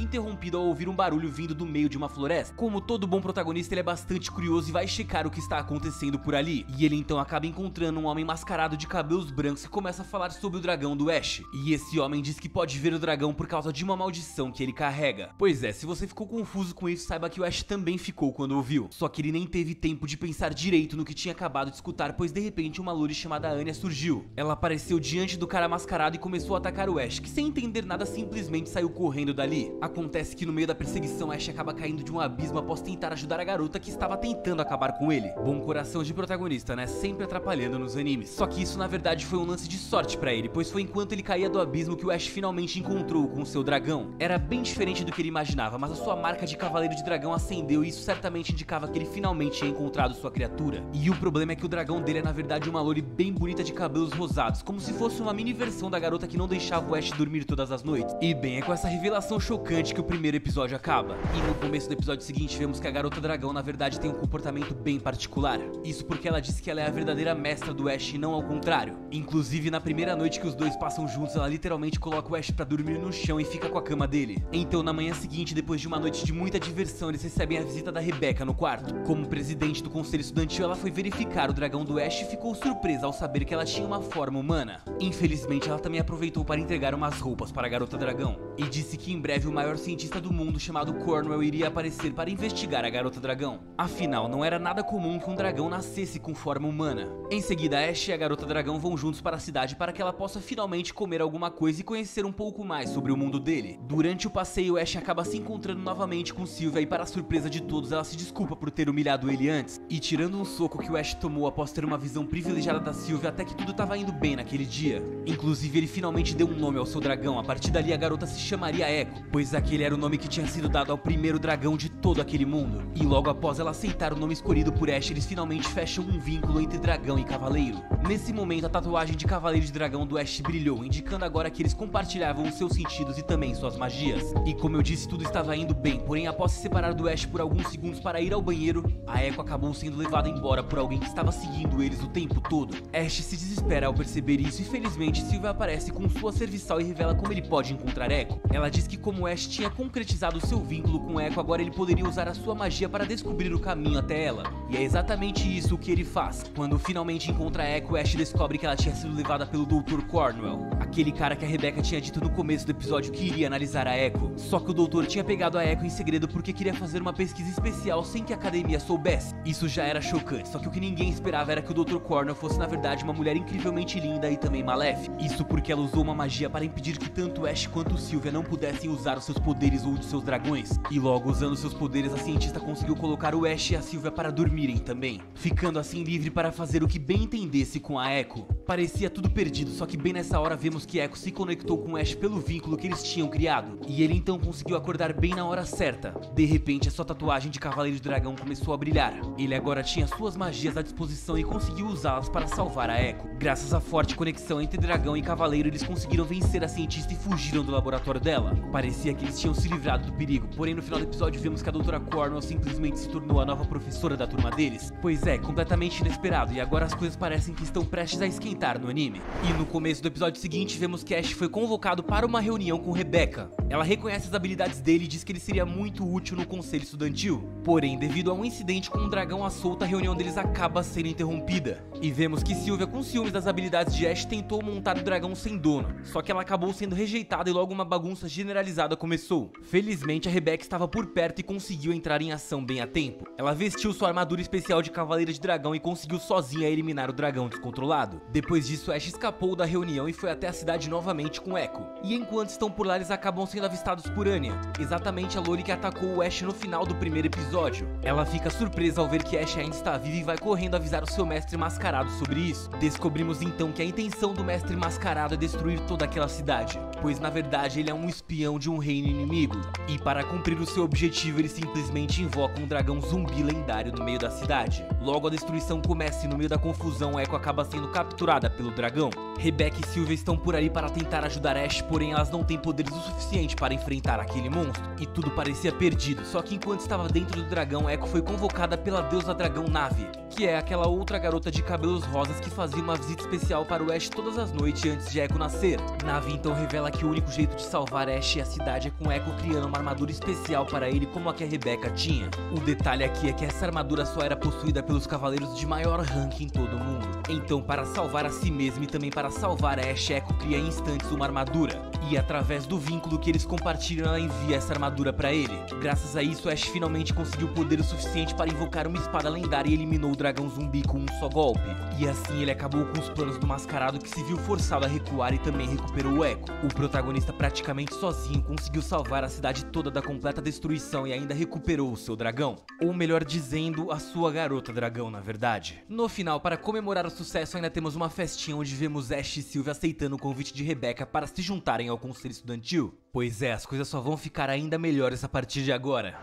interrompido ao ouvir um barulho vindo do meio de uma floresta. Como todo bom protagonista, ele é bastante curioso e vai checar o que está acontecendo por ali. E ele então acaba encontrando um homem mascarado de cabelos brancos e começa a falar sobre o dragão do Ash. E esse homem diz que pode ver o dragão por causa de uma maldição que ele carrega. Pois é, se você ficou confuso com isso, saiba que o Ash também ficou quando ouviu. Só que ele nem teve tempo de pensar direito no que tinha acabado de escutar, pois de repente uma loura chamada Anya surgiu. Ela apareceu diante do cara mascarado e começou a atacar o Ash, que sem entender nada simplesmente saiu correndo dali. Acontece que no meio da perseguição Ash acaba caindo de um abismo após tentar ajudar a garota que estava tentando acabar com ele. Bom coração de protagonista, né? Sempre atrapalhando nos animes. Só que isso na verdade foi um lance de sorte pra ele, pois foi enquanto ele caía do abismo que o Ash finalmente encontrou com o seu dragão. Era bem diferente do que ele imaginava, mas a sua marca de cavaleiro de dragão acendeu e isso certamente indicava que ele finalmente tinha encontrado sua criatura. E o problema é que o dragão dele é na verdade uma loura bem bonita de cabelos rosados, como se fosse uma mini versão da garota que não deixava o Ash dormir todas as noites. E bem, é com essa revelação chocante que o primeiro episódio acaba. E no começo do episódio seguinte vemos que a garota dragão na verdade tem um comportamento bem particular. Isso porque ela disse que ela é a verdadeira mestra do Ash e não ao contrário. Inclusive na primeira noite que os dois passam juntos, ela literalmente coloca o Ash pra dormir no chão e fica com a cama dele. Então na manhã seguinte, depois de uma noite de muita diversão, eles recebem a visita da Rebecca no quarto. Como presidente do conselho estudantil, ela foi verificar o dragão do Ash e ficou surpresa ao saber que ela tinha uma forma humana. Infelizmente ela também aproveitou para entregar umas roupas para a garota dragão e disse que em breve o maior cientista do mundo chamado Cornwell iria aparecer para investigar a garota dragão. Afinal, não era nada comum que um dragão nascesse com forma humana. Em seguida, Ash e a garota dragão vão juntos para a cidade para que ela possa finalmente comer alguma coisa e conhecer um pouco mais sobre o mundo dele. Durante o passeio, Ash acaba se encontrando novamente com Sylvia e para a surpresa de todos, ela se desculpa por ter humilhado ele antes. E tirando um soco que o Ash tomou após ter uma visão privilegiada da Sylvia, até que tudo estava indo bem naquele dia. Inclusive, ele finalmente deu um nome ao seu dragão. A partir dali, a garota se chamaria Echo, pois aquele era o nome que tinha sido dado ao primeiro dragão de todo aquele mundo. E logo após ela aceitar o nome escolhido por Ash, eles finalmente fecham um vínculo entre dragão e cavaleiro. Nesse momento, a tatuagem de cavaleiro de dragão do Ash brilhou, indicando agora que eles compartilhavam os seus sentidos e também suas magias. E como eu disse, tudo estava indo bem, porém após se separar do Ash por alguns segundos para ir ao banheiro, a Echo acabou sendo levada embora por alguém que estava seguindo eles o tempo todo. Ash se desespera ao perceber isso e felizmente Sylvia aparece com sua serviçal e revela como ele pode encontrar Echo. Ela diz que como Ash tinha concretizado seu vínculo com Echo, agora ele poderia usar a sua magia para descobrir o caminho até ela. E é exatamente isso que ele faz. Quando finalmente encontra Echo, Ash descobre que ela tinha sido levada pelo Dr. Cornwell, aquele cara que a Rebecca tinha dito no começo do episódio que iria analisar a Echo. Só que o doutor tinha pegado a Echo em segredo porque queria fazer uma pesquisa especial sem que a academia soubesse. Isso já era chocante, só que o que ninguém esperava era que o Dr. Cornwell fosse na verdade uma mulher incrivelmente linda e também maléfica. Isso porque ela usou uma magia para impedir que tanto Ash quanto Sylvia não pudessem usar os seus poderes ou de seus dragões. E logo, usando seus poderes, a cientista conseguiu colocar o Ash e a Sylvia para dormirem também, ficando assim livre para fazer o que bem entendesse com a Echo. Parecia tudo perdido, só que bem nessa hora vemos que Echo se conectou com Ash pelo vínculo que eles tinham criado, e ele então conseguiu acordar bem na hora certa. De repente a sua tatuagem de Cavaleiro de Dragão começou a brilhar. Ele agora tinha suas magias à disposição e conseguiu usá-las para salvar a Echo. Graças à forte conexão entre dragão e cavaleiro, eles conseguiram vencer a cientista e fugiram do laboratório dela. Parecia que eles tinham se livrado do perigo, porém no final do episódio vemos que a Dra. Cornwell simplesmente se tornou a nova professora da turma deles. Pois é, completamente inesperado, e agora as coisas parecem que estão prestes a esquentar no anime. E no começo do episódio seguinte vemos que Ash foi convocado para uma reunião com Rebecca. Ela reconhece as habilidades dele e diz que ele seria muito útil no conselho estudantil. Porém, devido a um incidente com um dragão à solta, a reunião deles acaba sendo interrompida. E vemos que Sylvia, com ciúmes das habilidades de Ash, tentou montar o dragão sem dono. Só que ela acabou sendo rejeitada e logo uma bagunça generalizada começou. Felizmente a Rebecca estava por perto e conseguiu entrar em ação bem a tempo. Ela vestiu sua armadura especial de Cavaleira de Dragão e conseguiu sozinha eliminar o dragão descontrolado. Depois disso, Ash escapou da reunião e foi até a cidade novamente com Echo. E enquanto estão por lá, eles acabam sendo avistados por Anya, exatamente a Loli que atacou o Ash no final do primeiro episódio. Ela fica surpresa ao ver que Ash ainda está vivo e vai correndo avisar o seu mestre mascarado sobre isso. Descobrimos então que a intenção do mestre mascarado é destruir toda aquela cidade, pois na verdade ele é um espião de um reino inimigo. E para cumprir o seu objetivo, ele simplesmente invoca um dragão zumbi lendário no meio da cidade. Logo a destruição começa e no meio da confusão Echo acaba sendo capturada pelo dragão. Rebecca e Sylvia estão por ali para tentar ajudar Ash, porém elas não têm poderes o suficiente para enfrentar aquele monstro, e tudo parecia perdido. Só que enquanto estava dentro do dragão, Echo foi convocada pela deusa dragão Na'vi, que é aquela outra garota de cabelos rosas que fazia uma visita especial para o Ash todas as noites antes de Echo nascer. Na'vi então revela que o único jeito de salvar Ash e a cidade é com Echo criando uma armadura especial para ele como a que a Rebecca tinha. O detalhe aqui é que essa armadura só era possuída pelos cavaleiros de maior rank em todo o mundo. Então, para salvar a si mesmo e também para salvar Ash, Echo cria em instantes uma armadura. E através do vínculo que eles compartilham, ela envia essa armadura para ele. Graças a isso, Ash finalmente conseguiu poder o suficiente para invocar uma espada lendária e eliminou o dragão zumbi com um só golpe. E assim ele acabou com os planos do mascarado, que se viu forçado a recuar e também recuperou o Echo. O protagonista praticamente sozinho conseguiu salvar a cidade toda da completa destruição e ainda recuperou o seu dragão. Ou melhor dizendo, a sua garota dragão, na verdade. No final, para comemorar o sucesso, ainda temos uma festinha onde vemos Ash e Sylvia aceitando o convite de Rebecca para se juntarem ao conselho estudantil. Pois é, as coisas só vão ficar ainda melhores a partir de agora.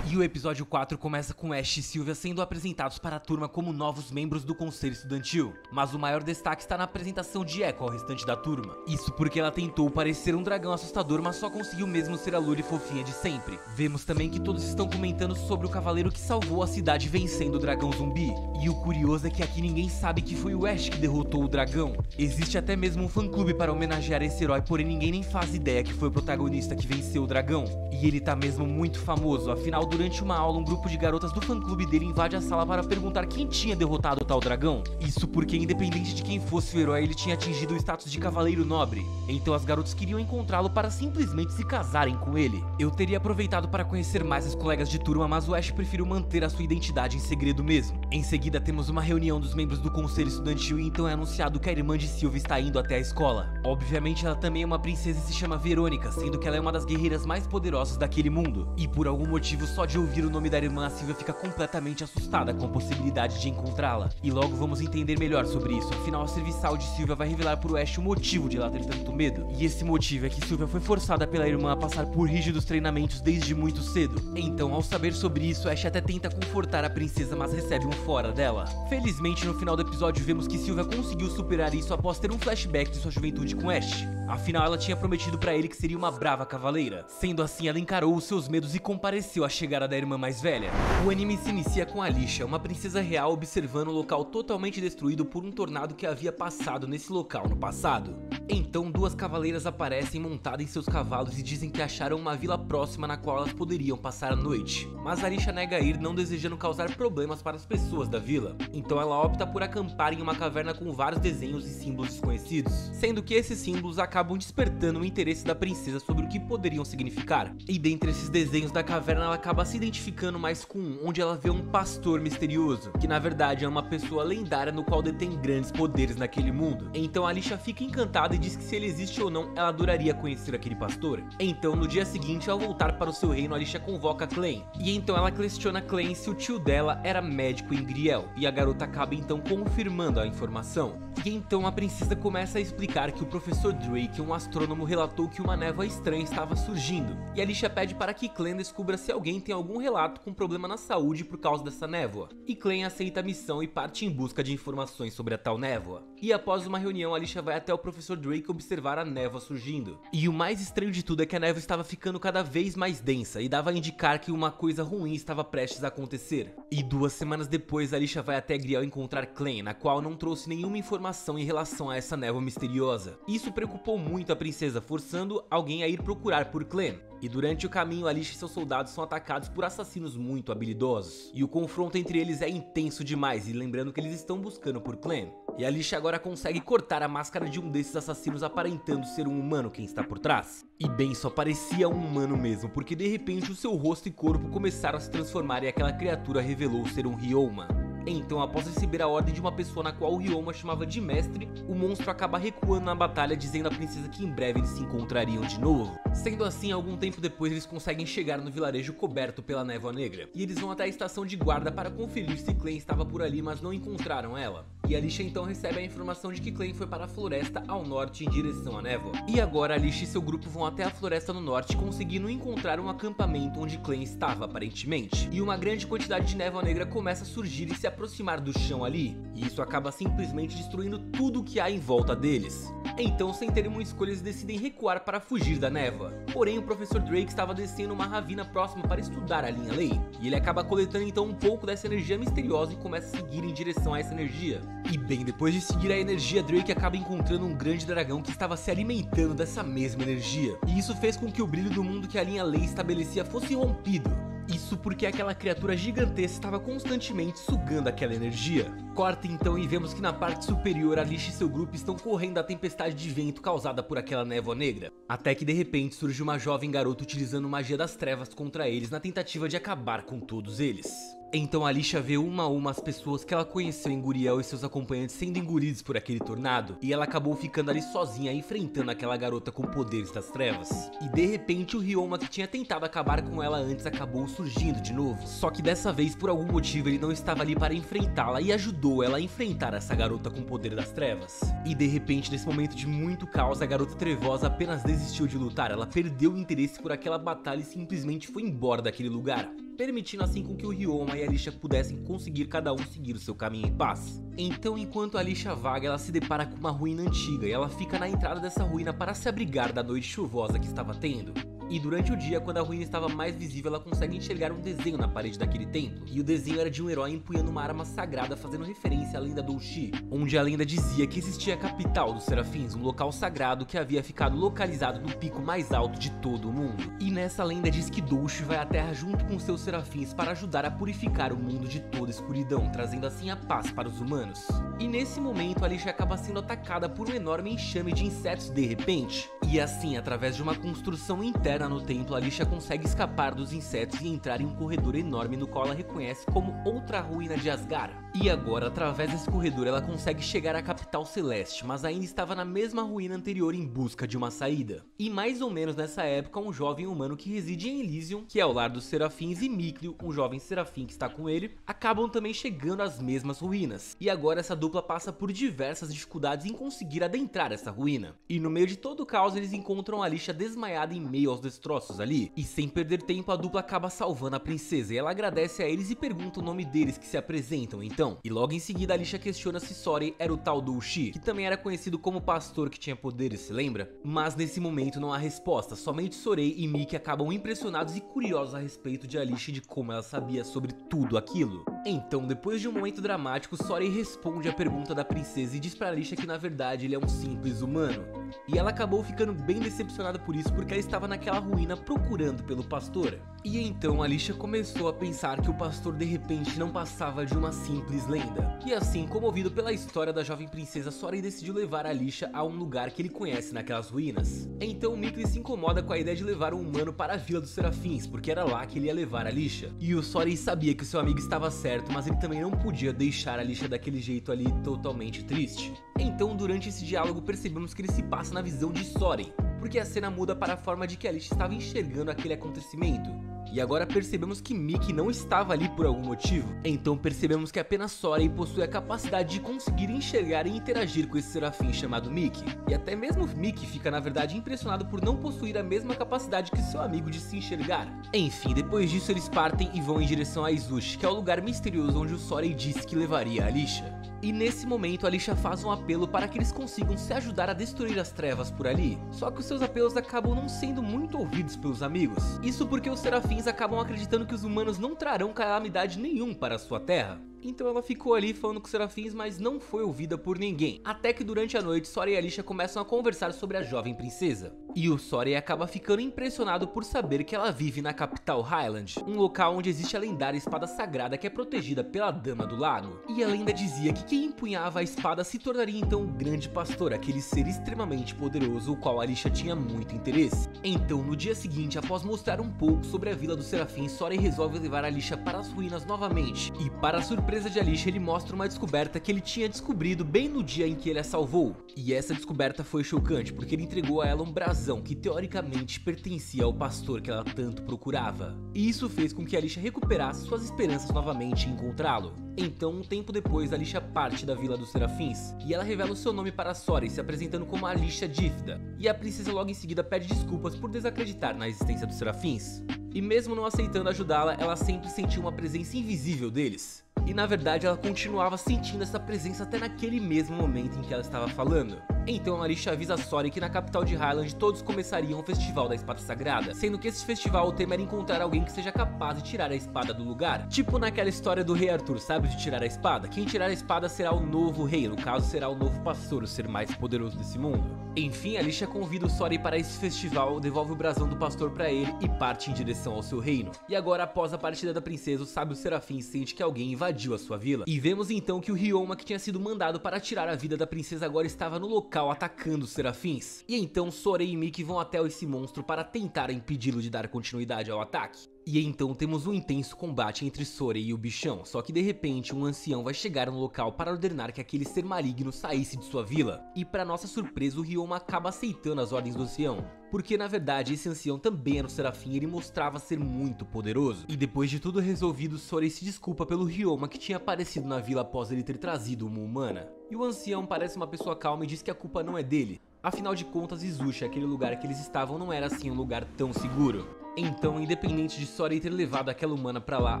E o episódio 4 começa com Ash e Sylvia sendo apresentados para a turma como novos membros do conselho estudantil. Mas o maior destaque está na apresentação de Echo ao restante da turma. Isso porque ela tentou parecer um dragão assustador, mas só conseguiu mesmo ser a Loli fofinha de sempre. Vemos também que todos estão comentando sobre o cavaleiro que salvou a cidade vencendo o dragão zumbi. E o curioso é que aqui ninguém sabe que foi o Ash que derrotou o dragão. Existe até mesmo um fã-clube para homenagear esse herói, porém ninguém nem faz ideia que foi o protagonista que venceu o dragão. E ele tá mesmo muito famoso, afinal durante uma aula um grupo de garotas do fã-clube dele invade a sala para perguntar quem tinha derrotado o tal dragão. Isso porque independente de quem fosse o herói, ele tinha atingido o status de cavaleiro nobre. Então as garotas queriam encontrá-lo para simplesmente se casarem com ele. Eu teria aproveitado para conhecer mais as colegas de turma, mas o Ash preferiu manter a sua identidade em segredo mesmo. Em seguida temos uma reunião dos membros do conselho estudantil e então é anunciado que a irmã de Sylvia está indo até a escola. Obviamente ela também é uma princesa e se chama Verônica, sendo que ela é uma das guerreiras mais poderosas daquele mundo. E por algum motivo, só de ouvir o nome da irmã, a Sylvia fica completamente assustada com a possibilidade de encontrá-la. E logo vamos entender melhor sobre isso, afinal a serviçal de Sylvia vai revelar pro Ash o motivo de ela ter tanto medo. E esse motivo é que Sylvia foi forçada pela irmã a passar por rígidos treinamentos desde muito cedo. Então, ao saber sobre isso, Ash até tenta confortar a princesa, mas recebe um fora dela. Felizmente, no final do episódio, vemos que Sylvia conseguiu superar isso após ter um flashback de sua juventude com Ash. Afinal, ela tinha prometido pra ele que seria uma brava cavaleira. Sendo assim, ela encarou os seus medos e compareceu à chegada da irmã mais velha. O anime se inicia com Alicia, uma princesa real, observando o local totalmente destruído por um tornado que havia passado nesse local no passado. Então, duas cavaleiras aparecem montadas em seus cavalos e dizem que acharam uma vila próxima na qual elas poderiam passar a noite. Mas Alicia nega ir, não desejando causar problemas para as pessoas da vila. Então ela opta por acampar em uma caverna com vários desenhos e símbolos desconhecidos, sendo que esses símbolos acabam despertando o interesse da princesa sobre o que poderiam significar. E dentre esses desenhos da caverna, ela acaba acaba se identificando mais com onde ela vê um pastor misterioso, que na verdade é uma pessoa lendária no qual detém grandes poderes naquele mundo. Então a Alicia fica encantada e diz que se ele existe ou não, ela adoraria conhecer aquele pastor. Então no dia seguinte, ao voltar para o seu reino, a Alicia convoca Clem. E então ela questiona Clem se o tio dela era médico em Griel, e a garota acaba então confirmando a informação. E então a princesa começa a explicar que o professor Drake, um astrônomo, relatou que uma névoa estranha estava surgindo, e Alicia pede para que Clem descubra se alguém tem algum relato com problema na saúde por causa dessa névoa. E Clem aceita a missão e parte em busca de informações sobre a tal névoa. E após uma reunião, Alicia vai até o professor Drake observar a névoa surgindo. E o mais estranho de tudo é que a névoa estava ficando cada vez mais densa e dava a indicar que uma coisa ruim estava prestes a acontecer. E 2 semanas depois, Alicia vai até Griel encontrar Clem, na qual não trouxe nenhuma informação em relação a essa névoa misteriosa. Isso preocupou muito a princesa, forçando alguém a ir procurar por Clem. E durante o caminho, Alicia e seus soldados são atacados por assassinos muito habilidosos. E o confronto entre eles é intenso demais, e lembrando que eles estão buscando por Clem. E Alicia agora consegue cortar a máscara de um desses assassinos, aparentando ser um humano quem está por trás. E bem, só parecia um humano mesmo, porque de repente o seu rosto e corpo começaram a se transformar e aquela criatura revelou ser um Ryoma. Então, após receber a ordem de uma pessoa na qual o Ryoma chamava de mestre, o monstro acaba recuando na batalha, dizendo à princesa que em breve eles se encontrariam de novo. Sendo assim, algum tempo depois eles conseguem chegar no vilarejo coberto pela névoa negra, e eles vão até a estação de guarda para conferir se Clem estava por ali, mas não encontraram ela. E Alicia então recebe a informação de que Clem foi para a floresta ao norte em direção à névoa. E agora Alicia e seu grupo vão até a floresta no norte, conseguindo encontrar um acampamento onde Clem estava aparentemente. E uma grande quantidade de névoa negra começa a surgir e se aproximar do chão ali, e isso acaba simplesmente destruindo tudo o que há em volta deles. Então, sem terem uma escolha, eles decidem recuar para fugir da névoa. Porém, o professor Drake estava descendo uma ravina próxima para estudar a linha Lei, e ele acaba coletando então um pouco dessa energia misteriosa e começa a seguir em direção a essa energia. E bem, depois de seguir a energia, Drake acaba encontrando um grande dragão que estava se alimentando dessa mesma energia, e isso fez com que o brilho do mundo que a linha Lei estabelecia fosse rompido. Isso porque aquela criatura gigantesca estava constantemente sugando aquela energia. Corta então e vemos que na parte superior, Alicia e seu grupo estão correndo da tempestade de vento causada por aquela névoa negra. Até que de repente surge uma jovem garota utilizando magia das trevas contra eles na tentativa de acabar com todos eles. Então Alicia vê uma a uma as pessoas que ela conheceu em Griel e seus acompanhantes sendo engolidos por aquele tornado, e ela acabou ficando ali sozinha enfrentando aquela garota com poderes das trevas. E de repente o Ryoma que tinha tentado acabar com ela antes acabou surgindo de novo, só que dessa vez por algum motivo ele não estava ali para enfrentá-la e ajudou ela a enfrentar essa garota com o poder das trevas. E de repente, nesse momento de muito caos, a garota trevosa apenas desistiu de lutar, ela perdeu o interesse por aquela batalha e simplesmente foi embora daquele lugar, permitindo assim com que o Ryoma e a Alicia pudessem conseguir cada um seguir o seu caminho em paz. Então, enquanto a Alicia vaga, ela se depara com uma ruína antiga e ela fica na entrada dessa ruína para se abrigar da noite chuvosa que estava tendo. E durante o dia, quando a ruína estava mais visível, ela consegue enxergar um desenho na parede daquele templo. E o desenho era de um herói empunhando uma arma sagrada, fazendo referência à lenda do Ushi, onde a lenda dizia que existia a capital dos serafins, um local sagrado que havia ficado localizado no pico mais alto de todo o mundo. E nessa lenda diz que Doushi vai à Terra junto com seus serafins para ajudar a purificar o mundo de toda escuridão, trazendo assim a paz para os humanos. E nesse momento, a Alicia acaba sendo atacada por um enorme enxame de insetos de repente. E assim, através de uma construção interna no templo, Alicia consegue escapar dos insetos e entrar em um corredor enorme no qual ela reconhece como outra ruína de Asgard. E agora, através desse corredor, ela consegue chegar à capital celeste, mas ainda estava na mesma ruína anterior em busca de uma saída. E mais ou menos nessa época, um jovem humano que reside em Elysium, que é o lar dos serafins, e Mikleo, um jovem serafim que está com ele, acabam também chegando às mesmas ruínas. E agora essa dupla passa por diversas dificuldades em conseguir adentrar essa ruína. E no meio de todo o caos, eles encontram a Alicia desmaiada em meio aos destroços ali. E sem perder tempo, a dupla acaba salvando a princesa, e ela agradece a eles e pergunta o nome deles que se apresentam então. E logo em seguida, a Alicia questiona se Sorey era o tal do Ushi, que também era conhecido como pastor que tinha poderes, se lembra? Mas nesse momento não há resposta, somente Sorey e Mickey acabam impressionados e curiosos a respeito de Alicia e de como ela sabia sobre tudo aquilo. Então, depois de um momento dramático, Sorey responde a pergunta da princesa e diz pra Alicia que na verdade ele é um simples humano. E ela acabou ficando bem decepcionada por isso, porque ela estava naquela ruína procurando pelo pastor. E então Alicia começou a pensar que o pastor de repente não passava de uma simples lenda. E assim, comovido pela história da jovem princesa, Sorey decidiu levar Alicia a um lugar que ele conhece naquelas ruínas. Então Mikli se incomoda com a ideia de levar um humano para a Vila dos Serafins, porque era lá que ele ia levar Alicia. E o Sorey sabia que o seu amigo estava certo, mas ele também não podia deixar Alicia daquele jeito ali totalmente triste. Então durante esse diálogo percebemos que ele se passa na visão de Sorey, porque a cena muda para a forma de que Alicia estava enxergando aquele acontecimento. E agora percebemos que Mickey não estava ali por algum motivo. Então percebemos que apenas Sorey possui a capacidade de conseguir enxergar e interagir com esse serafim chamado Mickey. E até mesmo Mickey fica na verdade impressionado por não possuir a mesma capacidade que seu amigo de se enxergar. Enfim, depois disso eles partem e vão em direção a Izushi, que é o lugar misterioso onde o Sorey disse que levaria a Alicia. E nesse momento Alicia faz um apelo para que eles consigam se ajudar a destruir as trevas por ali. Só que os seus apelos acabam não sendo muito ouvidos pelos amigos. Isso porque os serafins acabam acreditando que os humanos não trarão calamidade nenhum para a sua terra. Então ela ficou ali falando com os serafins, mas não foi ouvida por ninguém. Até que durante a noite, Sorey e Alicia começam a conversar sobre a jovem princesa. E o Sorey acaba ficando impressionado por saber que ela vive na capital Highland, um local onde existe a lendária espada sagrada que é protegida pela Dama do Lago. E a lenda dizia que quem empunhava a espada se tornaria então o grande pastor, aquele ser extremamente poderoso, o qual Alicia tinha muito interesse. Então no dia seguinte, após mostrar um pouco sobre a Vila dos Serafins, Sorey resolve levar Alicia para as ruínas novamente. E para a surpresa de Alicia, ele mostra uma descoberta que ele tinha descobrido bem no dia em que ele a salvou. E essa descoberta foi chocante, porque ele entregou a ela um brasão que teoricamente pertencia ao pastor que ela tanto procurava. E isso fez com que Alicia recuperasse suas esperanças novamente em encontrá-lo. Então, um tempo depois, Alicia parte da Vila dos Serafins e ela revela o seu nome para Sorey, se apresentando como Alicia Dívida. E a princesa logo em seguida pede desculpas por desacreditar na existência dos Serafins. E mesmo não aceitando ajudá-la, ela sempre sentiu uma presença invisível deles. E na verdade ela continuava sentindo essa presença até naquele mesmo momento em que ela estava falando. Então Alicia avisa Sorey que na capital de Highland todos começariam o Festival da Espada Sagrada, sendo que esse festival o tema era encontrar alguém que seja capaz de tirar a espada do lugar. Tipo naquela história do rei Arthur, sabe, de tirar a espada? Quem tirar a espada será o novo rei, no caso será o novo pastor, o ser mais poderoso desse mundo. Enfim, Alicia convida o Sorey para esse festival, devolve o brasão do pastor para ele e parte em direção ao seu reino. E agora, após a partida da princesa, o sábio serafim sente que alguém invadiu a sua vila. E vemos então que o Ryoma, que tinha sido mandado para tirar a vida da princesa, agora estava no local atacando os serafins. E então Sorey e Mickey vão até esse monstro para tentar impedi-lo de dar continuidade ao ataque. E então temos um intenso combate entre Sorey e o bichão, só que de repente um ancião vai chegar no local para ordenar que aquele ser maligno saísse de sua vila. E para nossa surpresa, o Ryoma acaba aceitando as ordens do ancião, porque na verdade esse ancião também era um serafim e ele mostrava ser muito poderoso. E depois de tudo resolvido, Sorey se desculpa pelo Ryoma que tinha aparecido na vila após ele ter trazido uma humana. E o ancião parece uma pessoa calma e diz que a culpa não é dele. Afinal de contas, Izushi, aquele lugar que eles estavam, não era assim um lugar tão seguro. Então, independente de Sorey ter levado aquela humana pra lá,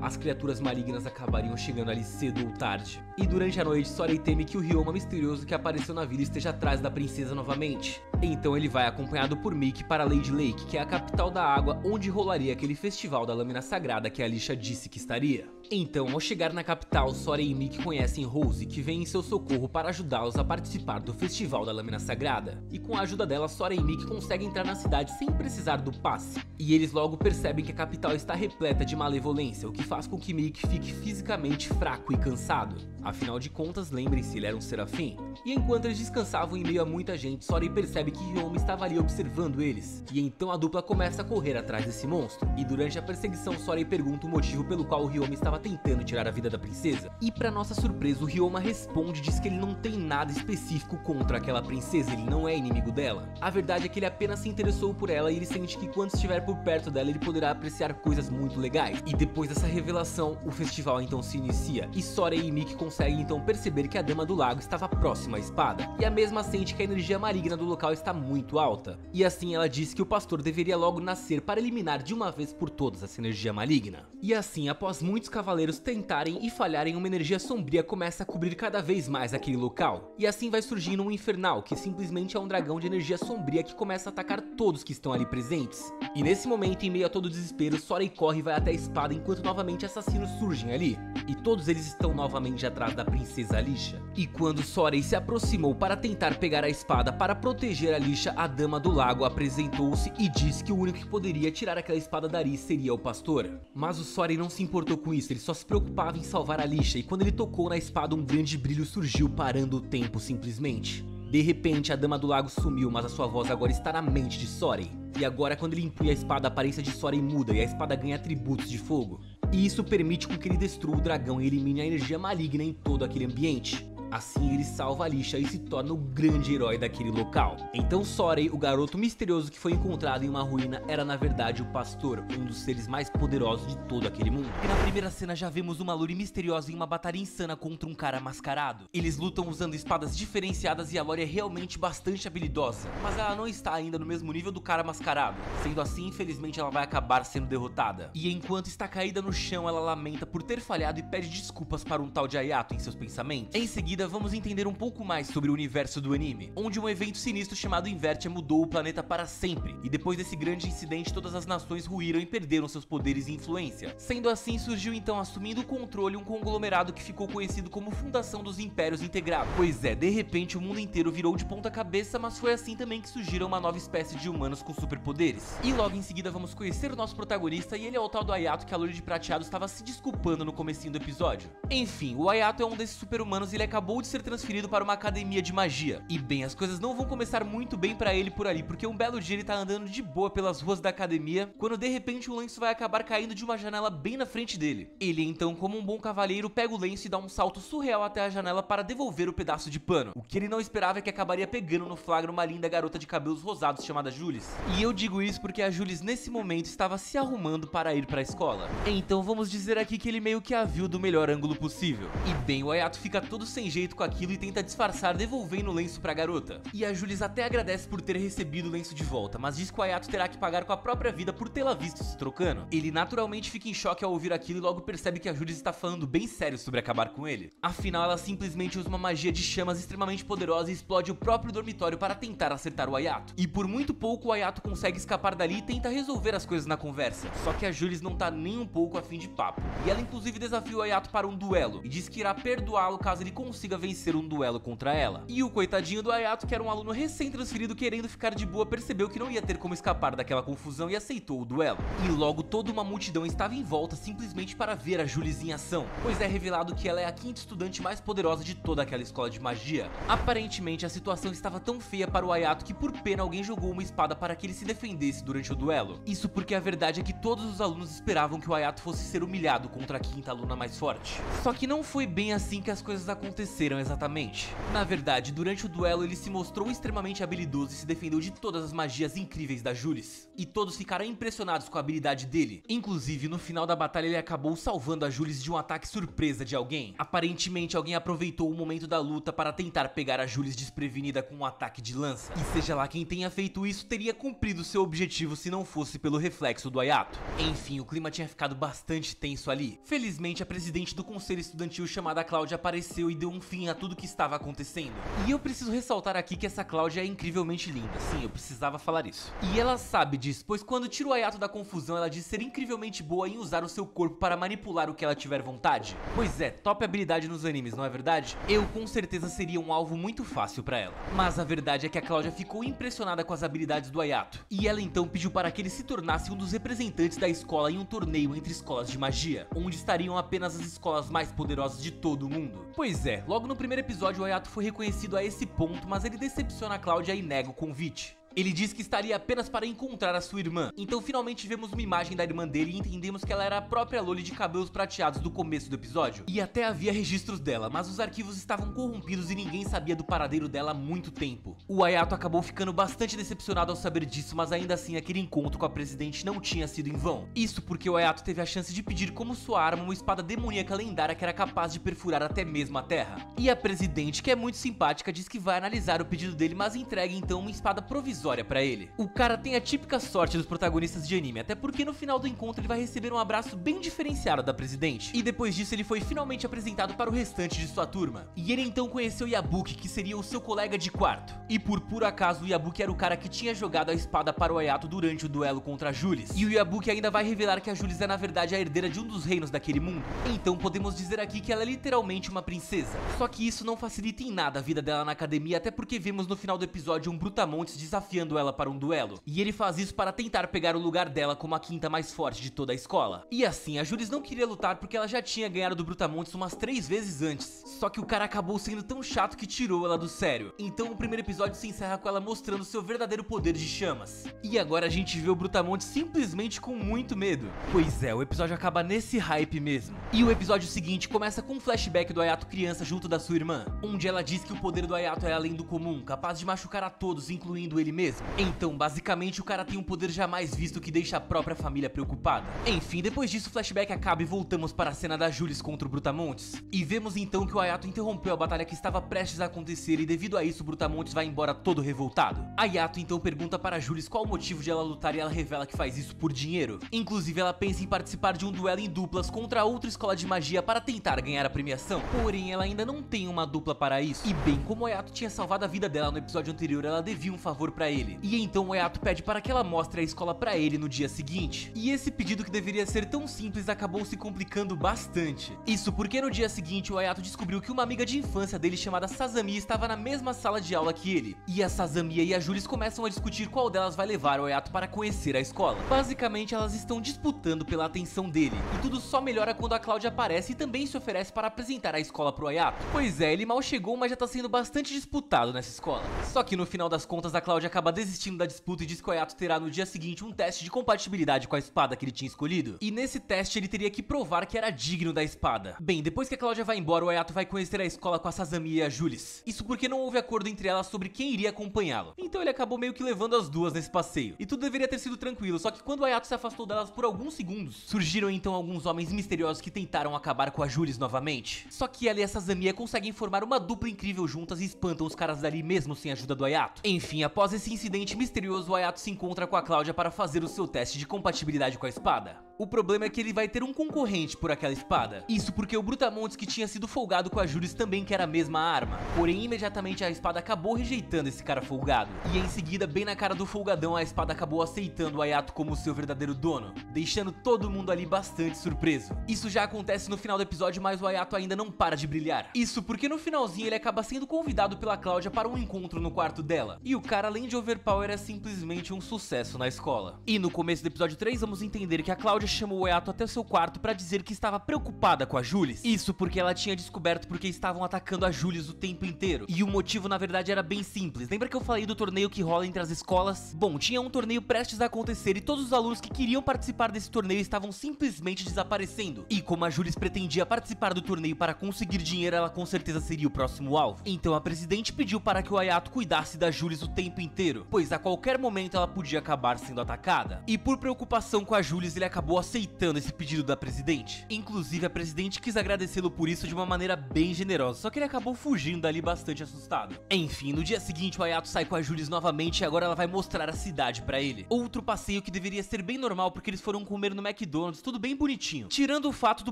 as criaturas malignas acabariam chegando ali cedo ou tarde. E durante a noite, Sorey teme que o Ryoma misterioso que apareceu na vila esteja atrás da princesa novamente. Então ele vai acompanhado por Mickey para Lady Lake, que é a capital da água, onde rolaria aquele festival da lâmina sagrada que a Alicia disse que estaria. Então, ao chegar na capital, Sorey e Mickey conhecem Rose, que vem em seu socorro para ajudá-los a participar do festival da lâmina sagrada. E com a ajuda dela, Sorey e Mickey conseguem entrar na cidade sem precisar do passe. E eles logo percebem que a capital está repleta de malevolência, o que faz com que Mickey fique fisicamente fraco e cansado. Afinal de contas, lembrem-se, ele era um serafim. E enquanto eles descansavam em meio a muita gente, Sorey percebe que Ryoma estava ali observando eles. E então a dupla começa a correr atrás desse monstro. E durante a perseguição, Sorey pergunta o motivo pelo qual o Ryoma estava tentando tirar a vida da princesa. E para nossa surpresa, o Ryoma responde e diz que ele não tem nada específico contra aquela princesa, ele não é inimigo dela. A verdade é que ele apenas se interessou por ela e ele sente que quando estiver por perto dela, ele poderá apreciar coisas muito legais. E depois dessa revelação, o festival então se inicia. E Sorey e Mickey conseguem consegue então perceber que a Dama do Lago estava próxima à espada, e a mesma sente que a energia maligna do local está muito alta, e assim ela diz que o pastor deveria logo nascer para eliminar de uma vez por todas essa energia maligna. E assim, após muitos cavaleiros tentarem e falharem, uma energia sombria começa a cobrir cada vez mais aquele local, e assim vai surgindo um infernal, que simplesmente é um dragão de energia sombria que começa a atacar todos que estão ali presentes. E nesse momento, em meio a todo o desespero, Sorey corre e vai até a espada enquanto novamente assassinos surgem ali, e todos eles estão novamente atrás da princesa Alicia. E quando Sorey se aproximou para tentar pegar a espada para proteger Alicia, a Dama do Lago apresentou-se e disse que o único que poderia tirar aquela espada dali seria o pastor. Mas o Sorey não se importou com isso, ele só se preocupava em salvar Alicia, e quando ele tocou na espada um grande brilho surgiu, parando o tempo simplesmente. De repente a Dama do Lago sumiu, mas a sua voz agora está na mente de Sorey. E agora quando ele empunha a espada, a aparência de Sorey muda e a espada ganha atributos de fogo. E isso permite com que ele destrua o dragão e elimine a energia maligna em todo aquele ambiente. Assim ele salva Alicia e se torna o grande herói daquele local. Então Sorey, o garoto misterioso que foi encontrado em uma ruína, era na verdade o pastor, um dos seres mais poderosos de todo aquele mundo. E na primeira cena já vemos uma Lori misteriosa em uma batalha insana contra um cara mascarado. Eles lutam usando espadas diferenciadas e a Lori é realmente bastante habilidosa, mas ela não está ainda no mesmo nível do cara mascarado. Sendo assim, infelizmente ela vai acabar sendo derrotada. E enquanto está caída no chão, ela lamenta por ter falhado e pede desculpas para um tal de Hayato em seus pensamentos. Em seguida, vamos entender um pouco mais sobre o universo do anime, onde um evento sinistro chamado Invertia mudou o planeta para sempre, e depois desse grande incidente todas as nações ruíram e perderam seus poderes e influência. Sendo assim, surgiu então, assumindo o controle, um conglomerado que ficou conhecido como Fundação dos Impérios Integrados. Pois é, de repente o mundo inteiro virou de ponta cabeça, mas foi assim também que surgiram uma nova espécie de humanos com superpoderes. E logo em seguida vamos conhecer o nosso protagonista, e ele é o tal do Hayato que a Lori de Prateado estava se desculpando no comecinho do episódio. Enfim, o Hayato é um desses super-humanos e ele acabou de ser transferido para uma academia de magia. E bem, as coisas não vão começar muito bem pra ele por ali, porque um belo dia ele tá andando de boa pelas ruas da academia, quando de repente um lenço vai acabar caindo de uma janela bem na frente dele. Ele então, como um bom cavalheiro, pega o lenço e dá um salto surreal até a janela para devolver o pedaço de pano. O que ele não esperava é que acabaria pegando no flagra uma linda garota de cabelos rosados chamada Jules. E eu digo isso porque a Jules nesse momento estava se arrumando para ir para a escola. Então vamos dizer aqui que ele meio que a viu do melhor ângulo possível. E bem, o Hayato fica todo sem jeito com aquilo e tenta disfarçar devolvendo o lenço pra garota. E a Jules até agradece por ter recebido o lenço de volta, mas diz que o Hayato terá que pagar com a própria vida por tê-la visto se trocando. Ele naturalmente fica em choque ao ouvir aquilo e logo percebe que a Jules está falando bem sério sobre acabar com ele. Afinal, ela simplesmente usa uma magia de chamas extremamente poderosa e explode o próprio dormitório para tentar acertar o Hayato. E por muito pouco o Hayato consegue escapar dali e tenta resolver as coisas na conversa. Só que a Jules não tá nem um pouco afim de papo. E ela inclusive desafia o Hayato para um duelo e diz que irá perdoá-lo caso ele consiga vencer um duelo contra ela. E o coitadinho do Hayato, que era um aluno recém-transferido querendo ficar de boa, percebeu que não ia ter como escapar daquela confusão e aceitou o duelo. E logo toda uma multidão estava em volta simplesmente para ver a Jules em ação, pois é revelado que ela é a quinta estudante mais poderosa de toda aquela escola de magia. Aparentemente a situação estava tão feia para o Hayato que por pena alguém jogou uma espada para que ele se defendesse durante o duelo. Isso porque a verdade é que todos os alunos esperavam que o Hayato fosse ser humilhado contra a quinta aluna mais forte. Só que não foi bem assim que as coisas aconteceram exatamente. Na verdade, durante o duelo ele se mostrou extremamente habilidoso e se defendeu de todas as magias incríveis da Jules. E todos ficaram impressionados com a habilidade dele. Inclusive, no final da batalha ele acabou salvando a Jules de um ataque surpresa de alguém. Aparentemente alguém aproveitou o momento da luta para tentar pegar a Jules desprevenida com um ataque de lança. E seja lá quem tenha feito isso, teria cumprido seu objetivo se não fosse pelo reflexo do Hayato. Enfim, o clima tinha ficado bastante tenso ali. Felizmente a presidente do conselho estudantil chamada Cláudia apareceu e deu um fim a tudo que estava acontecendo. E eu preciso ressaltar aqui que essa Cláudia é incrivelmente linda. Sim, eu precisava falar isso. E ela sabe disso, pois quando tira o Hayato da confusão, ela diz ser incrivelmente boa em usar o seu corpo para manipular o que ela tiver vontade. Pois é, top habilidade nos animes, não é verdade? Eu com certeza seria um alvo muito fácil pra ela. Mas a verdade é que a Cláudia ficou impressionada com as habilidades do Hayato. E ela então pediu para que ele se tornasse um dos representantes da escola em um torneio entre escolas de magia, onde estariam apenas as escolas mais poderosas de todo o mundo. Pois é, logo no primeiro episódio o Hayato foi reconhecido a esse ponto, mas ele decepciona a Cláudia e nega o convite. Ele diz que estaria apenas para encontrar a sua irmã. Então finalmente vemos uma imagem da irmã dele e entendemos que ela era a própria Loli de cabelos prateados do começo do episódio. E até havia registros dela, mas os arquivos estavam corrompidos e ninguém sabia do paradeiro dela há muito tempo. O Hayato acabou ficando bastante decepcionado ao saber disso, mas ainda assim aquele encontro com a presidente não tinha sido em vão. Isso porque o Hayato teve a chance de pedir como sua arma uma espada demoníaca lendária que era capaz de perfurar até mesmo a terra. E a presidente, que é muito simpática, diz que vai analisar o pedido dele, mas entrega então uma espada provisória pra ele. O cara tem a típica sorte dos protagonistas de anime, até porque no final do encontro ele vai receber um abraço bem diferenciado da presidente. E depois disso ele foi finalmente apresentado para o restante de sua turma. E ele então conheceu Yabuki, que seria o seu colega de quarto. E por puro acaso o Yabuki era o cara que tinha jogado a espada para o Hayato durante o duelo contra a Julis. E o Yabuki ainda vai revelar que a Julis é na verdade a herdeira de um dos reinos daquele mundo. Então podemos dizer aqui que ela é literalmente uma princesa. Só que isso não facilita em nada a vida dela na academia, até porque vemos no final do episódio um Brutamontes desafiando ela para um duelo. E ele faz isso para tentar pegar o lugar dela como a quinta mais forte de toda a escola. E assim, a Julis não queria lutar porque ela já tinha ganhado do Brutamontes umas 3 vezes antes. Só que o cara acabou sendo tão chato que tirou ela do sério. Então o primeiro episódio se encerra com ela mostrando seu verdadeiro poder de chamas. E agora a gente vê o Brutamontes simplesmente com muito medo. Pois é, o episódio acaba nesse hype mesmo. E o episódio seguinte começa com um flashback do Hayato criança junto da sua irmã, onde ela diz que o poder do Hayato é além do comum, capaz de machucar a todos, incluindo ele mesmo. Então, basicamente, o cara tem um poder jamais visto que deixa a própria família preocupada. Enfim, depois disso o flashback acaba e voltamos para a cena da Julis contra o Brutamontes. E vemos então que o Hayato interrompeu a batalha que estava prestes a acontecer e devido a isso o Brutamontes vai embora todo revoltado. Hayato então pergunta para Julis qual o motivo de ela lutar e ela revela que faz isso por dinheiro. Inclusive ela pensa em participar de um duelo em duplas contra outra escola de magia para tentar ganhar a premiação. Porém, ela ainda não tem uma dupla para isso. E bem, como o Hayato tinha salvado a vida dela no episódio anterior, ela devia um favor para ele. E então o Hayato pede para que ela mostre a escola para ele no dia seguinte. E esse pedido que deveria ser tão simples acabou se complicando bastante. Isso porque no dia seguinte o Hayato descobriu que uma amiga de infância dele chamada Sazami estava na mesma sala de aula que ele. E a Sazami e a Julis começam a discutir qual delas vai levar o Hayato para conhecer a escola. Basicamente elas estão disputando pela atenção dele. E tudo só melhora quando a Cláudia aparece e também se oferece para apresentar a escola pro Hayato. Pois é, ele mal chegou, mas já tá sendo bastante disputado nessa escola. Só que no final das contas a Cláudia acaba desistindo da disputa e diz que o Hayato terá no dia seguinte um teste de compatibilidade com a espada que ele tinha escolhido. E nesse teste ele teria que provar que era digno da espada. Bem, depois que a Cláudia vai embora, o Hayato vai conhecer a escola com a Sazami e a Julis. Isso porque não houve acordo entre elas sobre quem iria acompanhá-lo. Então ele acabou meio que levando as duas nesse passeio. E tudo deveria ter sido tranquilo, só que quando o Hayato se afastou delas por alguns segundos, surgiram então alguns homens misteriosos que tentaram acabar com a Julis novamente. Só que ela e a Sazami conseguem formar uma dupla incrível juntas e espantam os caras dali mesmo sem a ajuda do Hayato. Enfim, após esse incidente misterioso, o Hayato se encontra com a Cláudia para fazer o seu teste de compatibilidade com a espada. O problema é que ele vai ter um concorrente por aquela espada. Isso porque o Brutamontes, que tinha sido folgado com a Julis, também quer a mesma arma. Porém, imediatamente a espada acabou rejeitando esse cara folgado. E em seguida, bem na cara do folgadão, a espada acabou aceitando o Hayato como seu verdadeiro dono, deixando todo mundo ali bastante surpreso. Isso já acontece no final do episódio, mas o Hayato ainda não para de brilhar. Isso porque no finalzinho ele acaba sendo convidado pela Cláudia para um encontro no quarto dela. E o cara, além de overpower, é simplesmente um sucesso na escola. E no começo do episódio 3, vamos entender que a Cláudia chamou o Hayato até o seu quarto para dizer que estava preocupada com a Julis. Isso porque ela tinha descoberto porque estavam atacando a Julis o tempo inteiro. E o motivo na verdade era bem simples. Lembra que eu falei do torneio que rola entre as escolas? Bom, tinha um torneio prestes a acontecer e todos os alunos que queriam participar desse torneio estavam simplesmente desaparecendo. E como a Julis pretendia participar do torneio para conseguir dinheiro, ela com certeza seria o próximo alvo. Então a presidente pediu para que o Hayato cuidasse da Julis o tempo inteiro, pois a qualquer momento ela podia acabar sendo atacada. E por preocupação com a Julis, ele acabou aceitando esse pedido da presidente. Inclusive a presidente quis agradecê-lo por isso de uma maneira bem generosa, só que ele acabou fugindo dali bastante assustado. Enfim, no dia seguinte o Hayato sai com a Julis novamente e agora ela vai mostrar a cidade pra ele. Outro passeio que deveria ser bem normal porque eles foram comer no McDonald's, tudo bem bonitinho. Tirando o fato do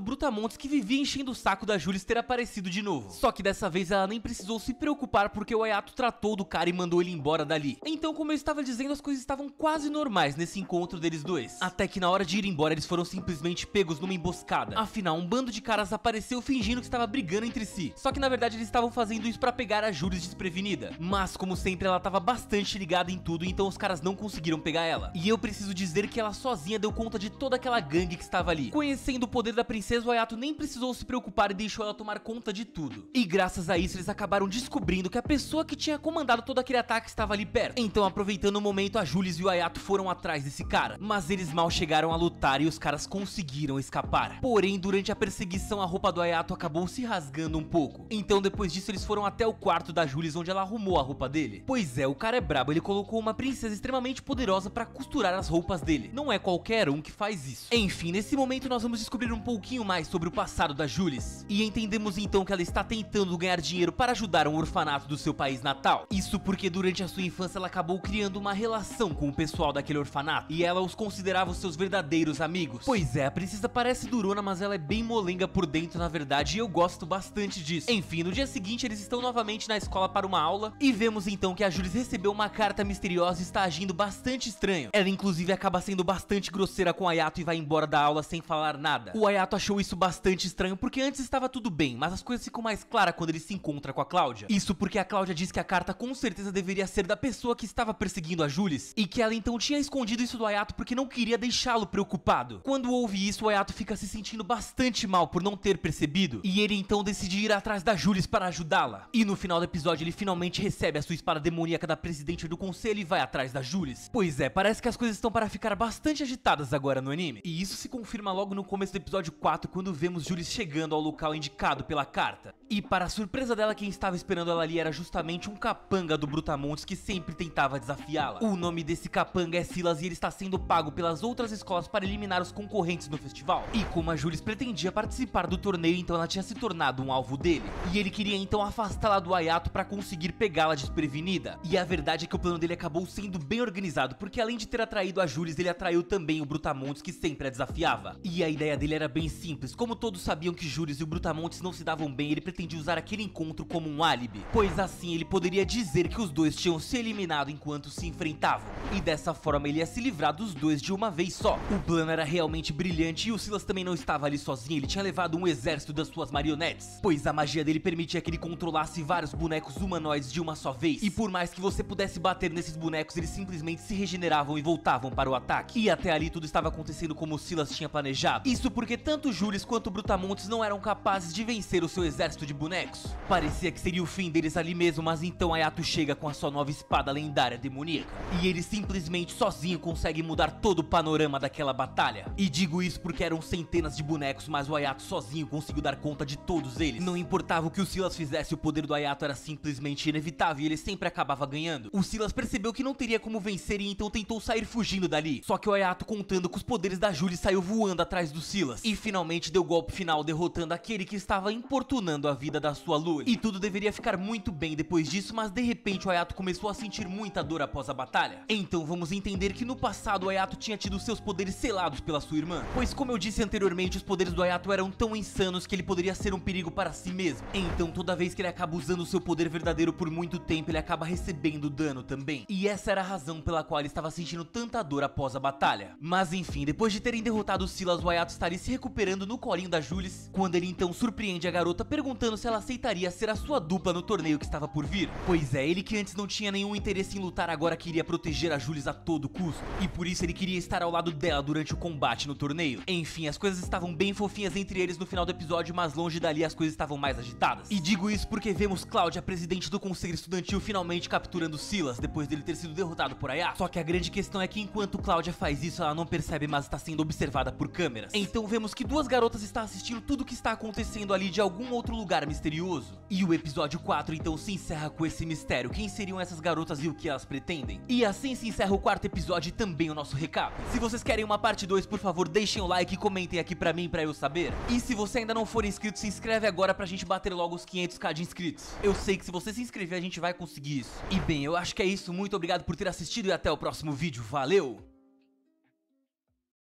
Brutamontes, que vivia enchendo o saco da Julis, ter aparecido de novo. Só que dessa vez ela nem precisou se preocupar porque o Hayato tratou do cara e mandou ele embora dali. Então, como eu estava dizendo, as coisas estavam quase normais nesse encontro deles dois. Até que na hora de ir embora eles foram simplesmente pegos numa emboscada. Afinal, um bando de caras apareceu fingindo que estava brigando entre si. Só que na verdade eles estavam fazendo isso pra pegar a Julis desprevenida. Mas como sempre ela estava bastante ligada em tudo, então os caras não conseguiram pegar ela. E eu preciso dizer que ela sozinha deu conta de toda aquela gangue que estava ali. Conhecendo o poder da princesa, o Hayato nem precisou se preocupar e deixou ela tomar conta de tudo. E graças a isso eles acabaram descobrindo que a pessoa que tinha comandado todo aquele ataque estava ali perto. certo. Então, aproveitando o momento, a Jules e o Hayato foram atrás desse cara, mas eles mal chegaram a lutar e os caras conseguiram escapar. Porém, durante a perseguição, a roupa do Hayato acabou se rasgando um pouco. Então, depois disso, eles foram até o quarto da Jules, onde ela arrumou a roupa dele. Pois é, o cara é brabo, ele colocou uma princesa extremamente poderosa pra costurar as roupas dele. Não é qualquer um que faz isso. Enfim, nesse momento nós vamos descobrir um pouquinho mais sobre o passado da Jules. E entendemos então que ela está tentando ganhar dinheiro para ajudar um orfanato do seu país natal. Isso porque durante a sua infância ela acabou criando uma relação com o pessoal daquele orfanato, e ela os considerava os seus verdadeiros amigos. Pois é, a princesa parece durona, mas ela é bem molenga por dentro na verdade, e eu gosto bastante disso. Enfim, no dia seguinte eles estão novamente na escola para uma aula, e vemos então que a Jules recebeu uma carta misteriosa e está agindo bastante estranho. Ela inclusive acaba sendo bastante grosseira com o Hayato e vai embora da aula sem falar nada. O Hayato achou isso bastante estranho porque antes estava tudo bem, mas as coisas ficam mais claras quando ele se encontra com a Cláudia. Isso porque a Cláudia diz que a carta com certeza deveria ser da pessoa que estava perseguindo a Jules, e que ela então tinha escondido isso do Hayato porque não queria deixá-lo preocupado. Quando ouve isso, o Hayato fica se sentindo bastante mal por não ter percebido, e ele então decide ir atrás da Jules para ajudá-la. E no final do episódio ele finalmente recebe a sua espada demoníaca da presidente do conselho e vai atrás da Jules. Pois é, parece que as coisas estão para ficar bastante agitadas agora no anime. E isso se confirma logo no começo do episódio 4, quando vemos Jules chegando ao local indicado pela carta. E para a surpresa dela, quem estava esperando ela ali era justamente um capanga do Brutamontes que sempre tentava desafiá-la. O nome desse capanga é Silas e ele está sendo pago pelas outras escolas para eliminar os concorrentes no festival. E como a Jules pretendia participar do torneio, então ela tinha se tornado um alvo dele. E ele queria então afastá-la do Hayato para conseguir pegá-la desprevenida. E a verdade é que o plano dele acabou sendo bem organizado, porque além de ter atraído a Jules, ele atraiu também o Brutamontes que sempre a desafiava. E a ideia dele era bem simples. Como todos sabiam que Jules e o Brutamontes não se davam bem, ele pretendia usar aquele encontro como um álibi, pois assim ele poderia dizer que os dois tinham se eliminado enquanto se enfrentavam, e dessa forma ele ia se livrar dos dois de uma vez só. O plano era realmente brilhante e o Silas também não estava ali sozinho, ele tinha levado um exército das suas marionetes, pois a magia dele permitia que ele controlasse vários bonecos humanoides de uma só vez, e por mais que você pudesse bater nesses bonecos, eles simplesmente se regeneravam e voltavam para o ataque. E até ali tudo estava acontecendo como o Silas tinha planejado. Isso porque tanto Jules quanto o Brutamontes não eram capazes de vencer o seu exército de bonecos. Parecia que seria o fim deles ali mesmo, mas então Hayato chega com a sua nova espada lendária demoníaca, e ele simplesmente sozinho consegue mudar todo o panorama daquela batalha. E digo isso porque eram centenas de bonecos, mas o Hayato sozinho conseguiu dar conta de todos eles. Não importava o que o Silas fizesse, o poder do Hayato era simplesmente inevitável e ele sempre acabava ganhando. O Silas percebeu que não teria como vencer e então tentou sair fugindo dali. Só que o Hayato, contando com os poderes da Julie, saiu voando atrás do Silas e finalmente deu o golpe final, derrotando aquele que estava importunando a vida da sua Lure. E tudo deveria ficar muito bem depois disso, mas de repente o Hayato começou a sentir muita dor após a batalha. Então vamos entender que no passado o Hayato tinha tido seus poderes selados pela sua irmã, pois como eu disse anteriormente, os poderes do Hayato eram tão insanos que ele poderia ser um perigo para si mesmo. Então toda vez que ele acaba usando o seu poder verdadeiro por muito tempo, ele acaba recebendo dano também. E essa era a razão pela qual ele estava sentindo tanta dor após a batalha. Mas enfim, depois de terem derrotado o Silas, o Hayato estaria se recuperando no colinho da Jules, quando ele então surpreende a garota perguntando se ela aceitaria ser a sua dupla no torneio que estava por vir. Pois é, ele que antes não tinha nenhum interesse em lutar, agora queria proteger a Jules a todo custo, e por isso ele queria estar ao lado dela durante o combate no torneio. Enfim, as coisas estavam bem fofinhas entre eles no final do episódio, mas longe dali as coisas estavam mais agitadas. E digo isso porque vemos Cláudia, presidente do conselho estudantil, finalmente capturando Silas, depois dele ter sido derrotado por Hayato. Só que a grande questão é que enquanto Cláudia faz isso, ela não percebe, mas está sendo observada por câmeras. Então vemos que duas garotas estão assistindo tudo o que está acontecendo ali de algum outro lugar misterioso. E o episódio 4 então se encerra com esse mistério. Quem seriam essas garotas e o que elas pretendem? E assim se encerra o quarto episódio e também o nosso recap. Se vocês querem uma parte 2, por favor, deixem o like e comentem aqui pra mim, pra eu saber. E se você ainda não for inscrito, se inscreve agora pra gente bater logo os 500k de inscritos. Eu sei que se você se inscrever, a gente vai conseguir isso. E bem, eu acho que é isso. Muito obrigado por ter assistido e até o próximo vídeo. Valeu!